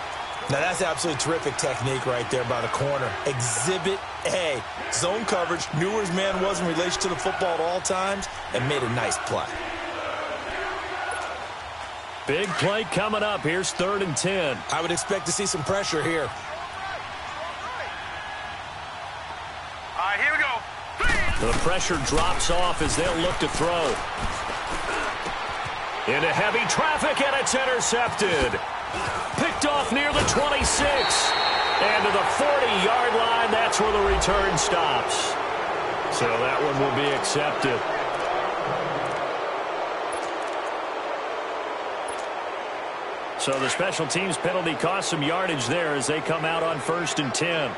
Now, that's absolutely terrific technique right there by the corner. Exhibit A. Zone coverage, knew where his man was in relation to the football at all times, and made a nice play. Big play coming up. Here's 3rd and 10. I would expect to see some pressure here. All right, here we go. The pressure drops off as they'll look to throw. Into heavy traffic, and it's intercepted. Picked off near the 26. And to the 40-yard line, that's where the return stops. So that one will be accepted. So the special teams penalty cost some yardage there as they come out on 1st and 10.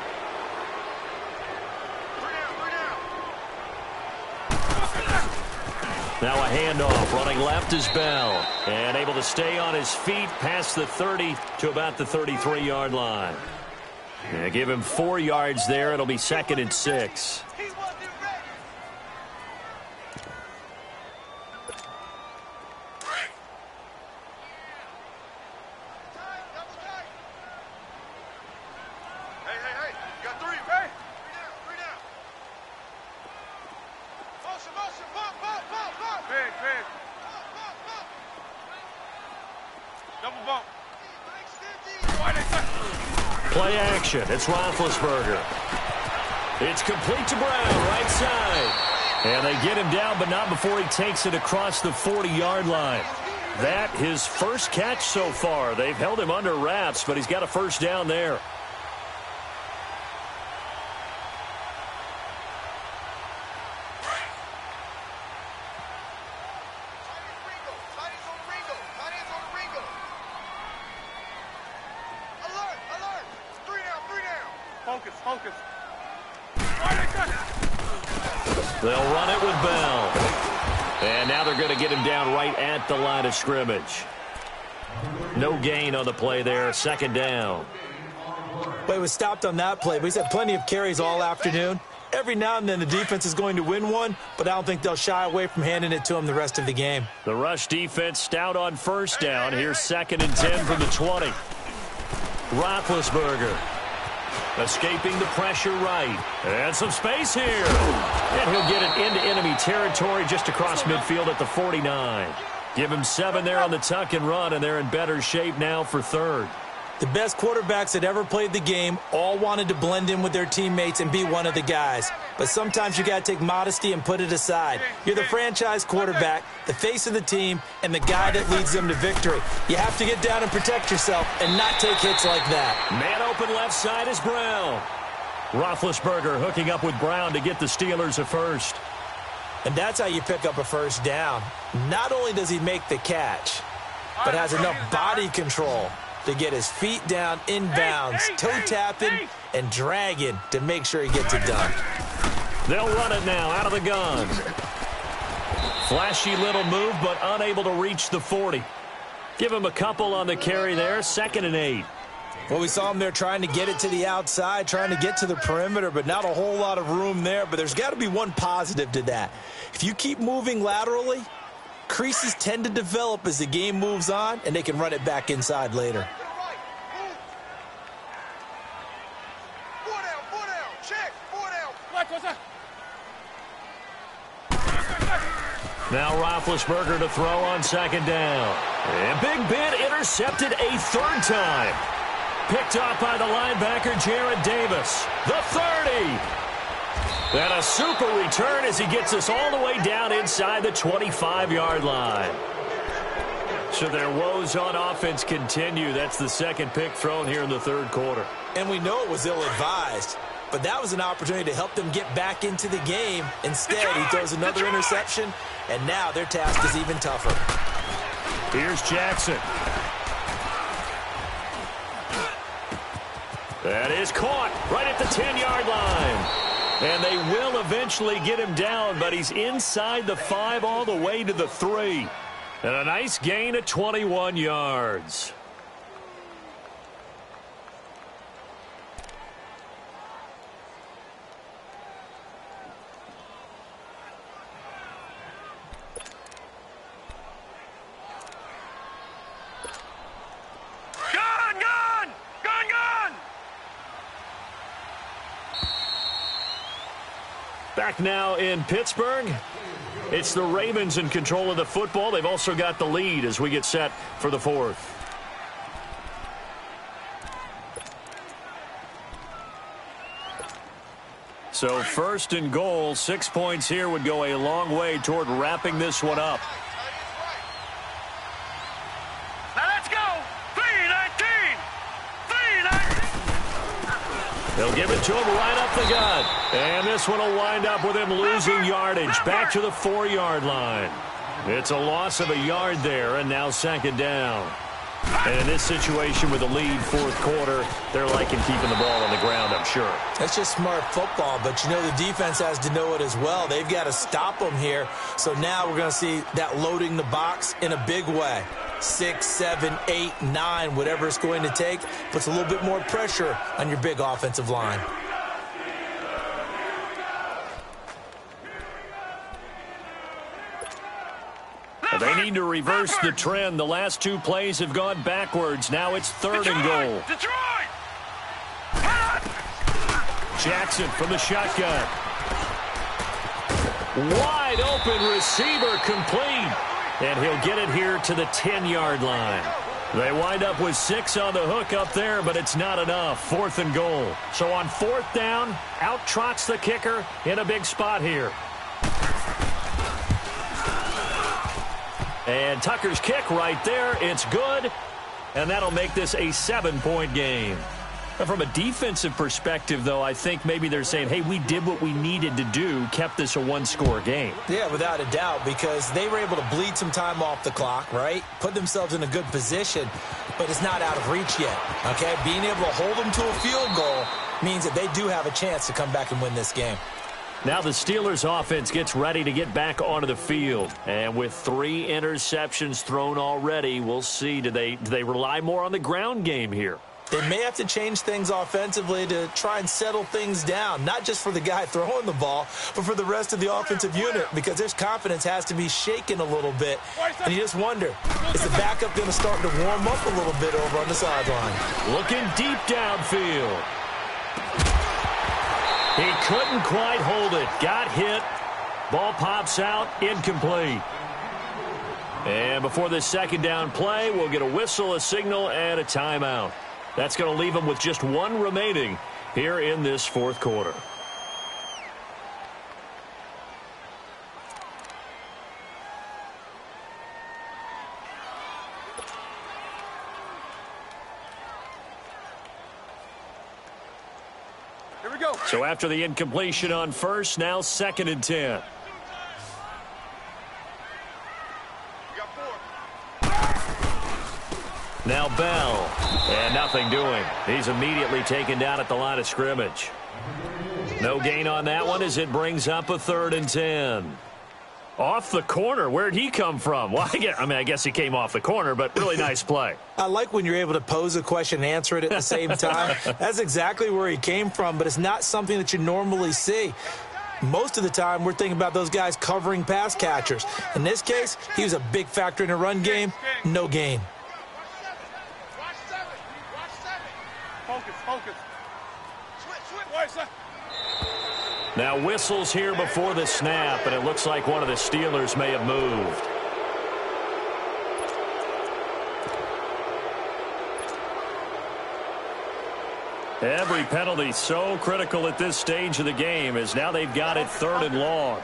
Now a handoff. Running left is Bell. And able to stay on his feet past the 30 to about the 33-yard line. Yeah, give him 4 yards there. It'll be 2nd and 6. Play action. It's Roethlisberger. It's complete to Brown, right side. And they get him down, but not before he takes it across the 40-yard line. That his first catch so far. They've held him under wraps, but he's got a 1st down there. Focus. They'll run it with Bell. And now they're going to get him down right at the line of scrimmage. No gain on the play there. 2nd down. Well, he was stopped on that play, but he's had plenty of carries all afternoon. Every now and then the defense is going to win one, but I don't think they'll shy away from handing it to him the rest of the game. The rush defense stout on 1st down. Here's 2nd and 10 from the 20. Roethlisberger. Escaping the pressure right. And some space here. And he'll get it into enemy territory just across midfield at the 49. Give him 7 there on the tuck and run, and they're in better shape now for 3rd. The best quarterbacks that ever played the game all wanted to blend in with their teammates and be one of the guys. But sometimes you got to take modesty and put it aside. You're the franchise quarterback, the face of the team, and the guy that leads them to victory. You have to get down and protect yourself and not take hits like that. Man open left side is Brown. Roethlisberger hooking up with Brown to get the Steelers a 1st. And that's how you pick up a 1st down. Not only does he make the catch, but has enough body control to get his feet down inbounds, toe-tapping, and dragging to make sure he gets it done. They'll run it now out of the gun. Flashy little move, but unable to reach the 40. Give him a couple on the carry there, 2nd and 8. Well, we saw him there trying to get it to the outside, trying to get to the perimeter, but not a whole lot of room there. But there's got to be one positive to that. If you keep moving laterally, creases tend to develop as the game moves on, and they can run it back inside later. Now Roethlisberger to throw on 2nd down. And Big Ben intercepted a 3rd time. Picked off by the linebacker, Jared Davis. The 30. And a super return as he gets us all the way down inside the 25-yard line. So their woes on offense continue. That's the second pick thrown here in the third quarter. And we know it was ill-advised, but that was an opportunity to help them get back into the game. Instead, he throws another interception, and now their task is even tougher. Here's Jackson. That is caught right at the 10-yard line. And they will eventually get him down, but he's inside the 5 all the way to the 3. And a nice gain of 21 yards. Back now in Pittsburgh. It's the Ravens in control of the football. They've also got the lead as we get set for the fourth. So first and goal, 6 points here would go a long way toward wrapping this one up. Now let's go. 3-19. 3-19. They'll give it to him right up the gut. And this one will wind up with him losing yardage back to the 4-yard line. It's a loss of a yard there, and now second down. And in this situation with the lead fourth quarter, they're liking keeping the ball on the ground, I'm sure. That's just smart football, but you know the defense has to know it as well. They've got to stop them here. So now we're going to see that loading the box in a big way. 6, 7, 8, 9, whatever it's going to take, puts a little bit more pressure on your big offensive line. They need to reverse the trend. The last 2 plays have gone backwards. Now it's third and goal. Detroit! Jackson from the shotgun. Wide open receiver complete. And he'll get it here to the 10-yard line. They wind up with 6 on the hook up there, but it's not enough. Fourth and goal. So on fourth down, out trots the kicker in a big spot here. And Tucker's kick right there. It's good. And that'll make this a 7-point game. From a defensive perspective, though, I think maybe they're saying, hey, we did what we needed to do, kept this a 1-score game. Yeah, without a doubt, because they were able to bleed some time off the clock, right? Put themselves in a good position, but it's not out of reach yet, okay? Being able to hold them to a field goal means that they do have a chance to come back and win this game. Now the Steelers offense gets ready to get back onto the field. And with 3 interceptions thrown already, we'll see, do they rely more on the ground game here? They may have to change things offensively to try and settle things down, not just for the guy throwing the ball, but for the rest of the offensive unit, because their confidence has to be shaken a little bit. And you just wonder, is the backup going to start to warm up a little bit over on the sideline? Looking deep downfield. He couldn't quite hold it. Got hit. Ball pops out. Incomplete. And before this second down play, we'll get a whistle, a signal, and a timeout. That's going to leave them with just 1 remaining here in this fourth quarter. Here we go. So after the incompletion on first, now second and 10. We got 4. Now Bell, and nothing doing. He's immediately taken down at the line of scrimmage. No gain on that one as it brings up a third and 10. Off the corner. Where'd he come from? Well, I guess he came off the corner, but really nice play. I like when you're able to pose a question and answer it at the same time. That's exactly where he came from, but it's not something that you normally see. Most of the time, we're thinking about those guys covering pass catchers. In this case, he was a big factor in the run game. No gain. Watch 7. Watch 7. Focus, focus. Switch. Watch 7. Now whistles here before the snap, and it looks like one of the Steelers may have moved. Every penalty so critical at this stage of the game as now they've got it third and long.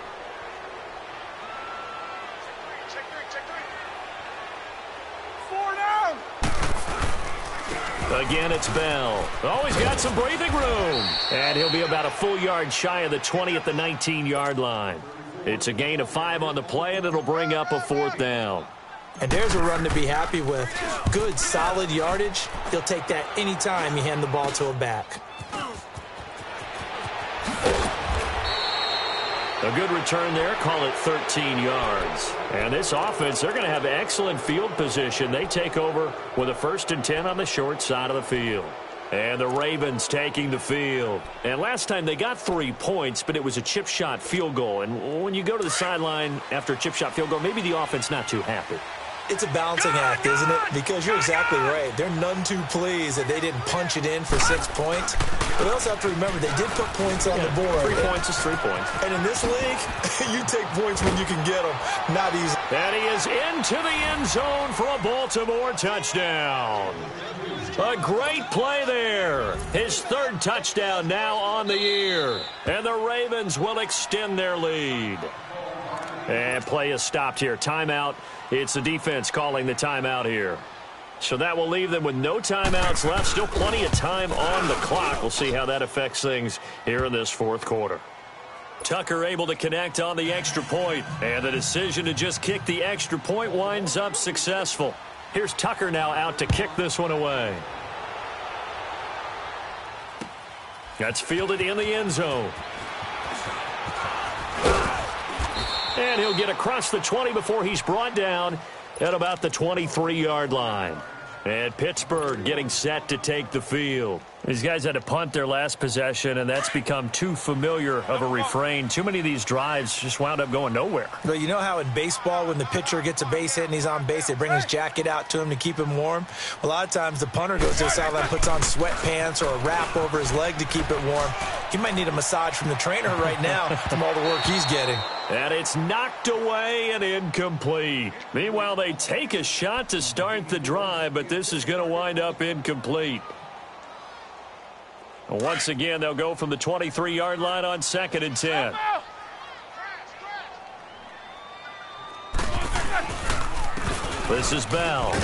Check 3. Again, it's Bell. Oh, he's got some breathing room. And he'll be about a full yard shy of the 20 at the 19-yard line. It's a gain of 5 on the play, and it'll bring up a 4th down. And there's a run to be happy with. Good, solid yardage. He'll take that anytime you hand the ball to a back. A good return there, call it 13 yards. And this offense, they're going to have excellent field position. They take over with a 1st and 10 on the short side of the field. And the Ravens taking the field. And last time they got 3 points, but it was a chip shot field goal. And when you go to the sideline after a chip shot field goal, maybe the offense not too happy. It's a balancing act, isn't it? Because you're exactly right. They're none too pleased that they didn't punch it in for 6 points. But they also have to remember they did put points on the board. 3 points is 3 points. And in this league, you take points when you can get them. Not easy. And he is into the end zone for a Baltimore touchdown. A great play there. His 3rd touchdown now on the year. And the Ravens will extend their lead. And play is stopped here. Timeout. It's the defense calling the timeout here. So that will leave them with no timeouts left. Still plenty of time on the clock. We'll see how that affects things here in this 4th quarter. Tucker able to connect on the extra point. And the decision to just kick the extra point winds up successful. Here's Tucker now out to kick this one away. That's fielded in the end zone. And he'll get across the 20 before he's brought down at about the 23-yard line. And Pittsburgh getting set to take the field. These guys had to punt their last possession, and that's become too familiar of a refrain. Too many of these drives just wound up going nowhere. But you know how in baseball, when the pitcher gets a base hit and he's on base, they bring his jacket out to him to keep him warm? A lot of times the punter goes to the sideline, puts on sweatpants or a wrap over his leg to keep it warm. He might need a massage from the trainer right now from all the work he's getting. And it's knocked away and incomplete. Meanwhile, they take a shot to start the drive, but this is going to wind up incomplete. Once again, they'll go from the 23-yard line on 2nd and 10. This is Bell.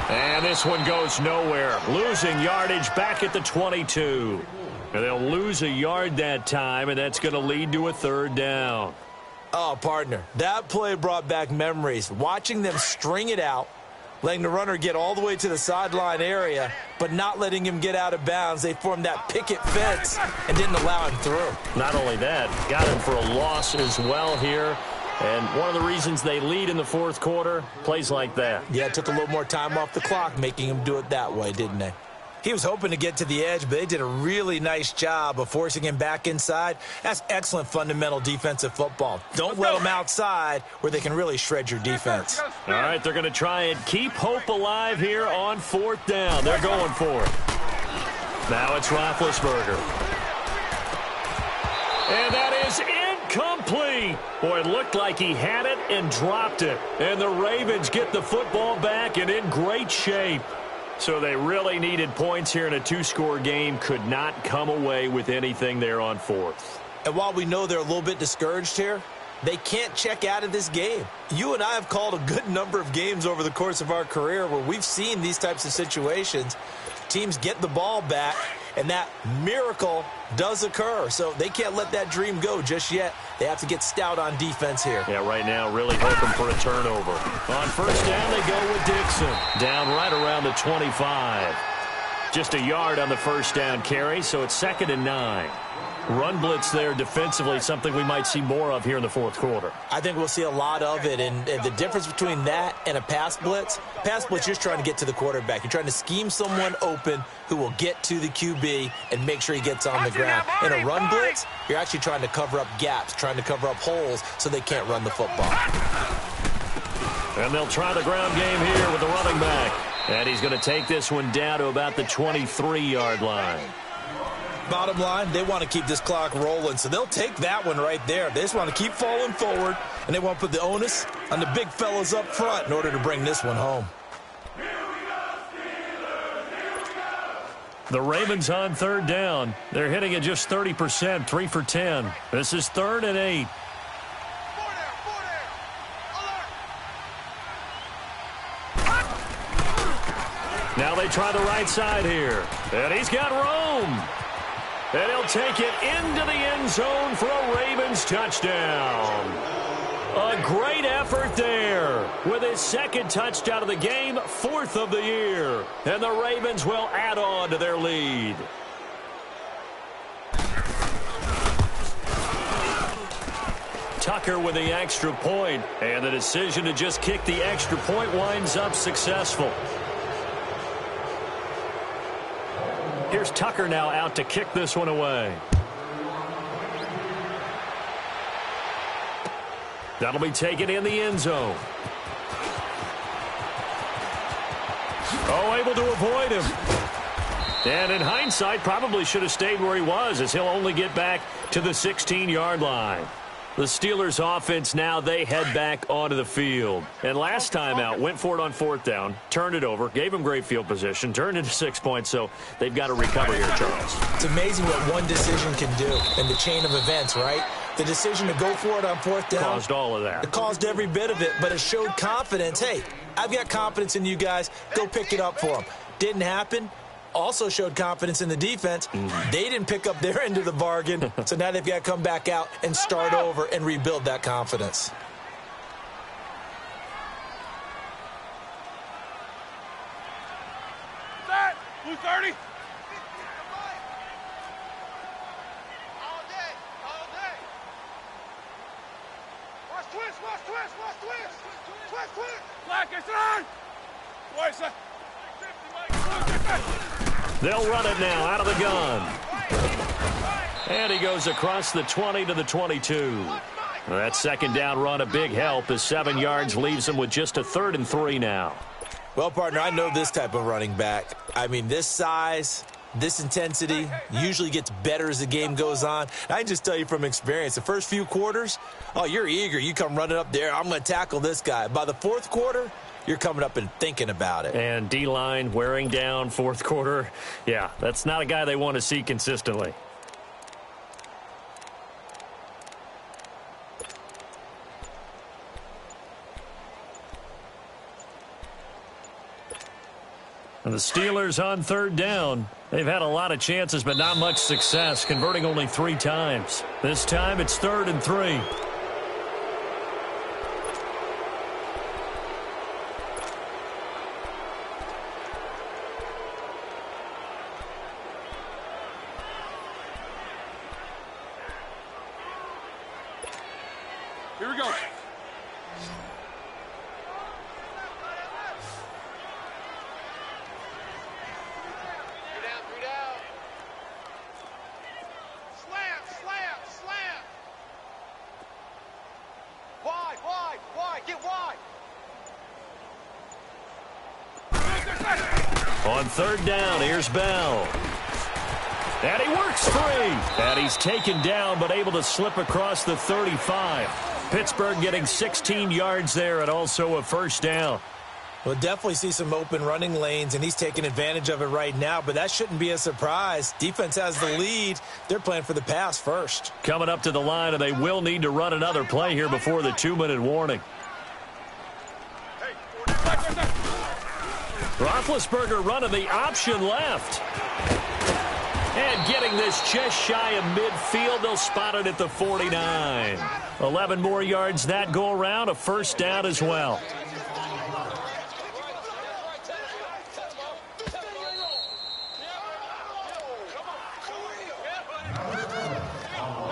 And this one goes nowhere. Losing yardage back at the 22. And they'll lose a yard that time, and that's going to lead to a 3rd down. Oh, partner, that play brought back memories. Watching them string it out, letting the runner get all the way to the sideline area, but not letting him get out of bounds. They formed that picket fence and didn't allow him through. Not only that, got him for a loss as well here. And one of the reasons they lead in the 4th quarter, plays like that. Yeah, it took a little more time off the clock, making him do it that way, didn't they? He was hoping to get to the edge, but they did a really nice job of forcing him back inside. That's excellent fundamental defensive football. Don't let them outside where they can really shred your defense. All right, they're going to try and keep hope alive here on 4th down. They're going for it. Now it's Roethlisberger. And that is incomplete. Boy, it looked like he had it and dropped it. And the Ravens get the football back and in great shape. So they really needed points here in a 2-score game. Could not come away with anything there on 4th. And while we know they're a little bit discouraged here, they can't check out of this game. You and I have called a good number of games over the course of our career where we've seen these types of situations. Teams get the ball back, and that miracle does occur. So they can't let that dream go just yet. They have to get stout on defense here. Yeah, right now really hoping for a turnover. On 1st down, they go with Dixon. Down right around the 25. Just a yard on the 1st down carry, so it's 2nd and 9. Run blitz there defensively, something we might see more of here in the 4th quarter. I think we'll see a lot of it, and the difference between that and a pass blitz, you're just trying to get to the quarterback. You're trying to scheme someone open who will get to the QB and make sure he gets on the ground. In a run blitz, you're actually trying to cover up gaps, trying to cover up holes so they can't run the football. And they'll try the ground game here with the running back. And he's going to take this one down to about the 23-yard line. Bottom line, they want to keep this clock rolling, so they'll take that one right there. They just want to keep falling forward, and they want to put the onus on the big fellas up front in order to bring this one home. The Ravens on 3rd down. They're hitting at just 30%, 3 for 10. This is 3rd and 8. Now they try the right side here. And he's got room. And he'll take it into the end zone for a Ravens touchdown. A great effort there with his second touchdown of the game, fourth of the year. And the Ravens will add on to their lead. Tucker with the extra point, and the decision to just kick the extra point winds up successful. Here's Tucker now out to kick this one away. That'll be taken in the end zone. Oh, able to avoid him. And in hindsight, probably should have stayed where he was, as he'll only get back to the 16-yard line. The Steelers offense now, they head back onto the field. And last time out, went for it on fourth down, turned it over, gave them great field position, turned into 6 points, so they've got to recover here, Charles. It's amazing what one decision can do in the chain of events, right? The decision to go for it on fourth down caused all of that. It caused every bit of it, but it showed confidence. Hey, I've got confidence in you guys. Go pick it up for them. Didn't happen. Also showed confidence in the defense. They didn't pick up their end of the bargain, so now they've got to come back out and start over and rebuild that confidence. Set. Blue 30. All day. All day. Watch twist. Watch twist. Watch twist. Twist. Twist. Black is on. Twice. They'll run it now out of the gun. And he goes across the 20 to the 22. That second down run a big help as 7 yards leaves him with just a 3rd and 3 now. Well, partner, I know this type of running back. I mean, this size, this intensity usually gets better as the game goes on. I can just tell you from experience, the first few quarters, oh, you're eager. You come running up there. I'm going to tackle this guy. By the fourth quarter, you're coming up and thinking about it. And D-line wearing down fourth quarter. Yeah, that's not a guy they want to see consistently. And the Steelers on 3rd down. They've had a lot of chances, but not much success, converting only 3 times. This time it's 3rd and 3. Here we go. On 3rd down, here's Bell. And he works free. And he's taken down, but able to slip across the 35. Pittsburgh getting 16 yards there and also a 1st down. We'll definitely see some open running lanes, and he's taking advantage of it right now, but that shouldn't be a surprise. Defense has the lead. They're playing for the pass first. Coming up to the line, and they will need to run another play here before the 2-minute warning. Roethlisberger running the option left. And getting this just shy of midfield. They'll spot it at the 49. 11 more yards that go around. A 1st down as well.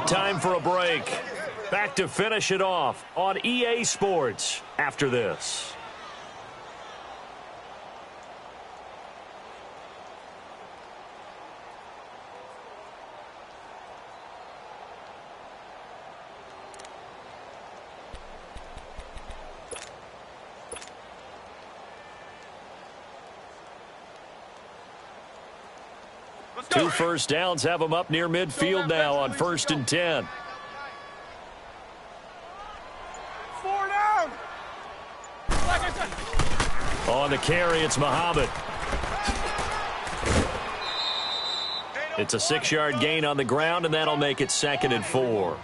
Time for a break. Back to finish it off on EA Sports after this. Two 1st downs have them up near midfield now on 1st and 10. 4 down. On the carry, it's Muhammad. It's a 6-yard gain on the ground, and that'll make it 2nd and 4.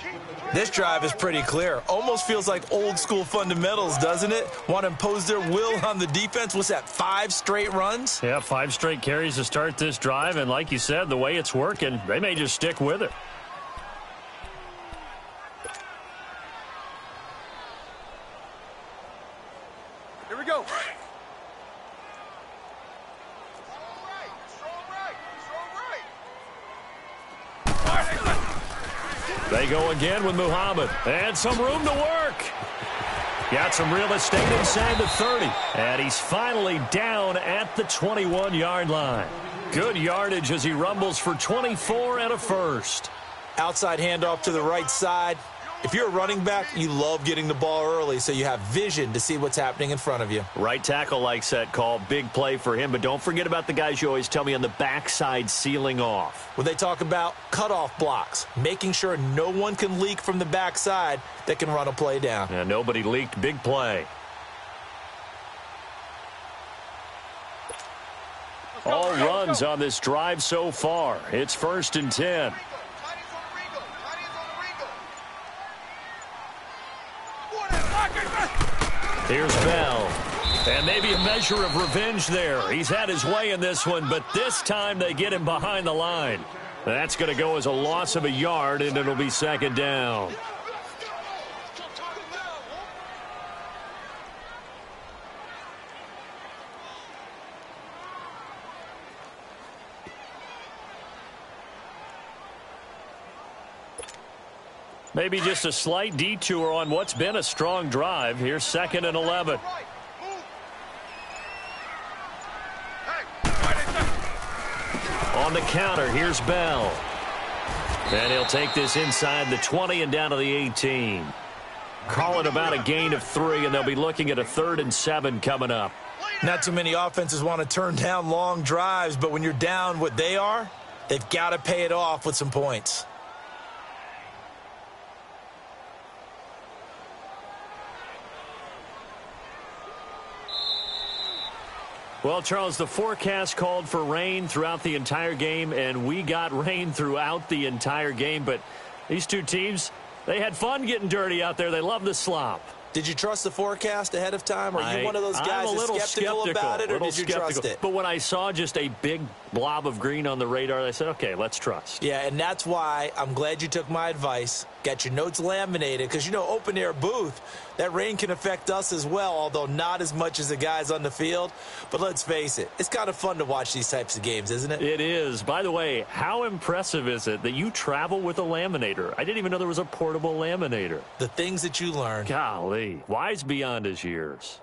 This drive is pretty clear. Almost feels like old school fundamentals, doesn't it? Want to impose their will on the defense. What's that, 5 straight runs? Yeah, 5 straight carries to start this drive, and like you said, the way it's working, they may just stick with it. Here we go. They go again with Muhammad. And some room to work. Got some real estate inside the 30. And he's finally down at the 21-yard line. Good yardage as he rumbles for 24 and a first. Outside handoff to the right side. If you're a running back, you love getting the ball early so you have vision to see what's happening in front of you. Right tackle likes that call. Big play for him. But don't forget about the guys you always tell me on the backside sealing off. When they talk about cutoff blocks, making sure no one can leak from the backside that can run a play down. Yeah, nobody leaked. Big play. All runs on this drive so far. It's 1st and 10. Here's Bell. And maybe a measure of revenge there. He's had his way in this one, but this time they get him behind the line. That's going to go as a loss of a yard, and it'll be 2nd down. Maybe just a slight detour on what's been a strong drive. Here's 2nd and 11. On the counter, here's Bell. And he'll take this inside the 20 and down to the 18. Call it about a gain of 3, and they'll be looking at a 3rd and 7 coming up. Not too many offenses want to turn down long drives, but when you're down what they are, they've got to pay it off with some points. Well, Charles, the forecast called for rain throughout the entire game, and we got rain throughout the entire game. But these two teams, they had fun getting dirty out there. They love the slop. Did you trust the forecast ahead of time? Are you one of those guys that's skeptical about it, or did you trust it? But when I saw just a big blob of green on the radar, I said, okay, let's trust. Yeah, and that's why I'm glad you took my advice. Got your notes laminated, because, you know, open-air booth, that rain can affect us as well, although not as much as the guys on the field. But let's face it, it's kind of fun to watch these types of games, isn't it? It is. By the way, how impressive is it that you travel with a laminator? I didn't even know there was a portable laminator. The things that you learn. Golly, wise beyond his years.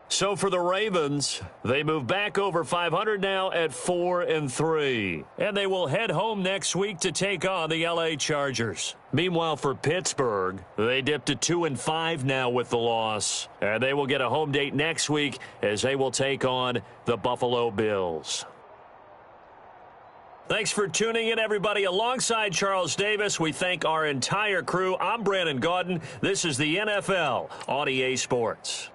So for the Ravens, they move back over 500 now at 4-3. And they will head home next week to take on the LA Chargers. Meanwhile, for Pittsburgh, they dipped to 2-5 now with the loss. And they will get a home date next week as they will take on the Buffalo Bills. Thanks for tuning in, everybody. Alongside Charles Davis, we thank our entire crew. I'm Brandon Gaudin. This is the NFL on EA Sports.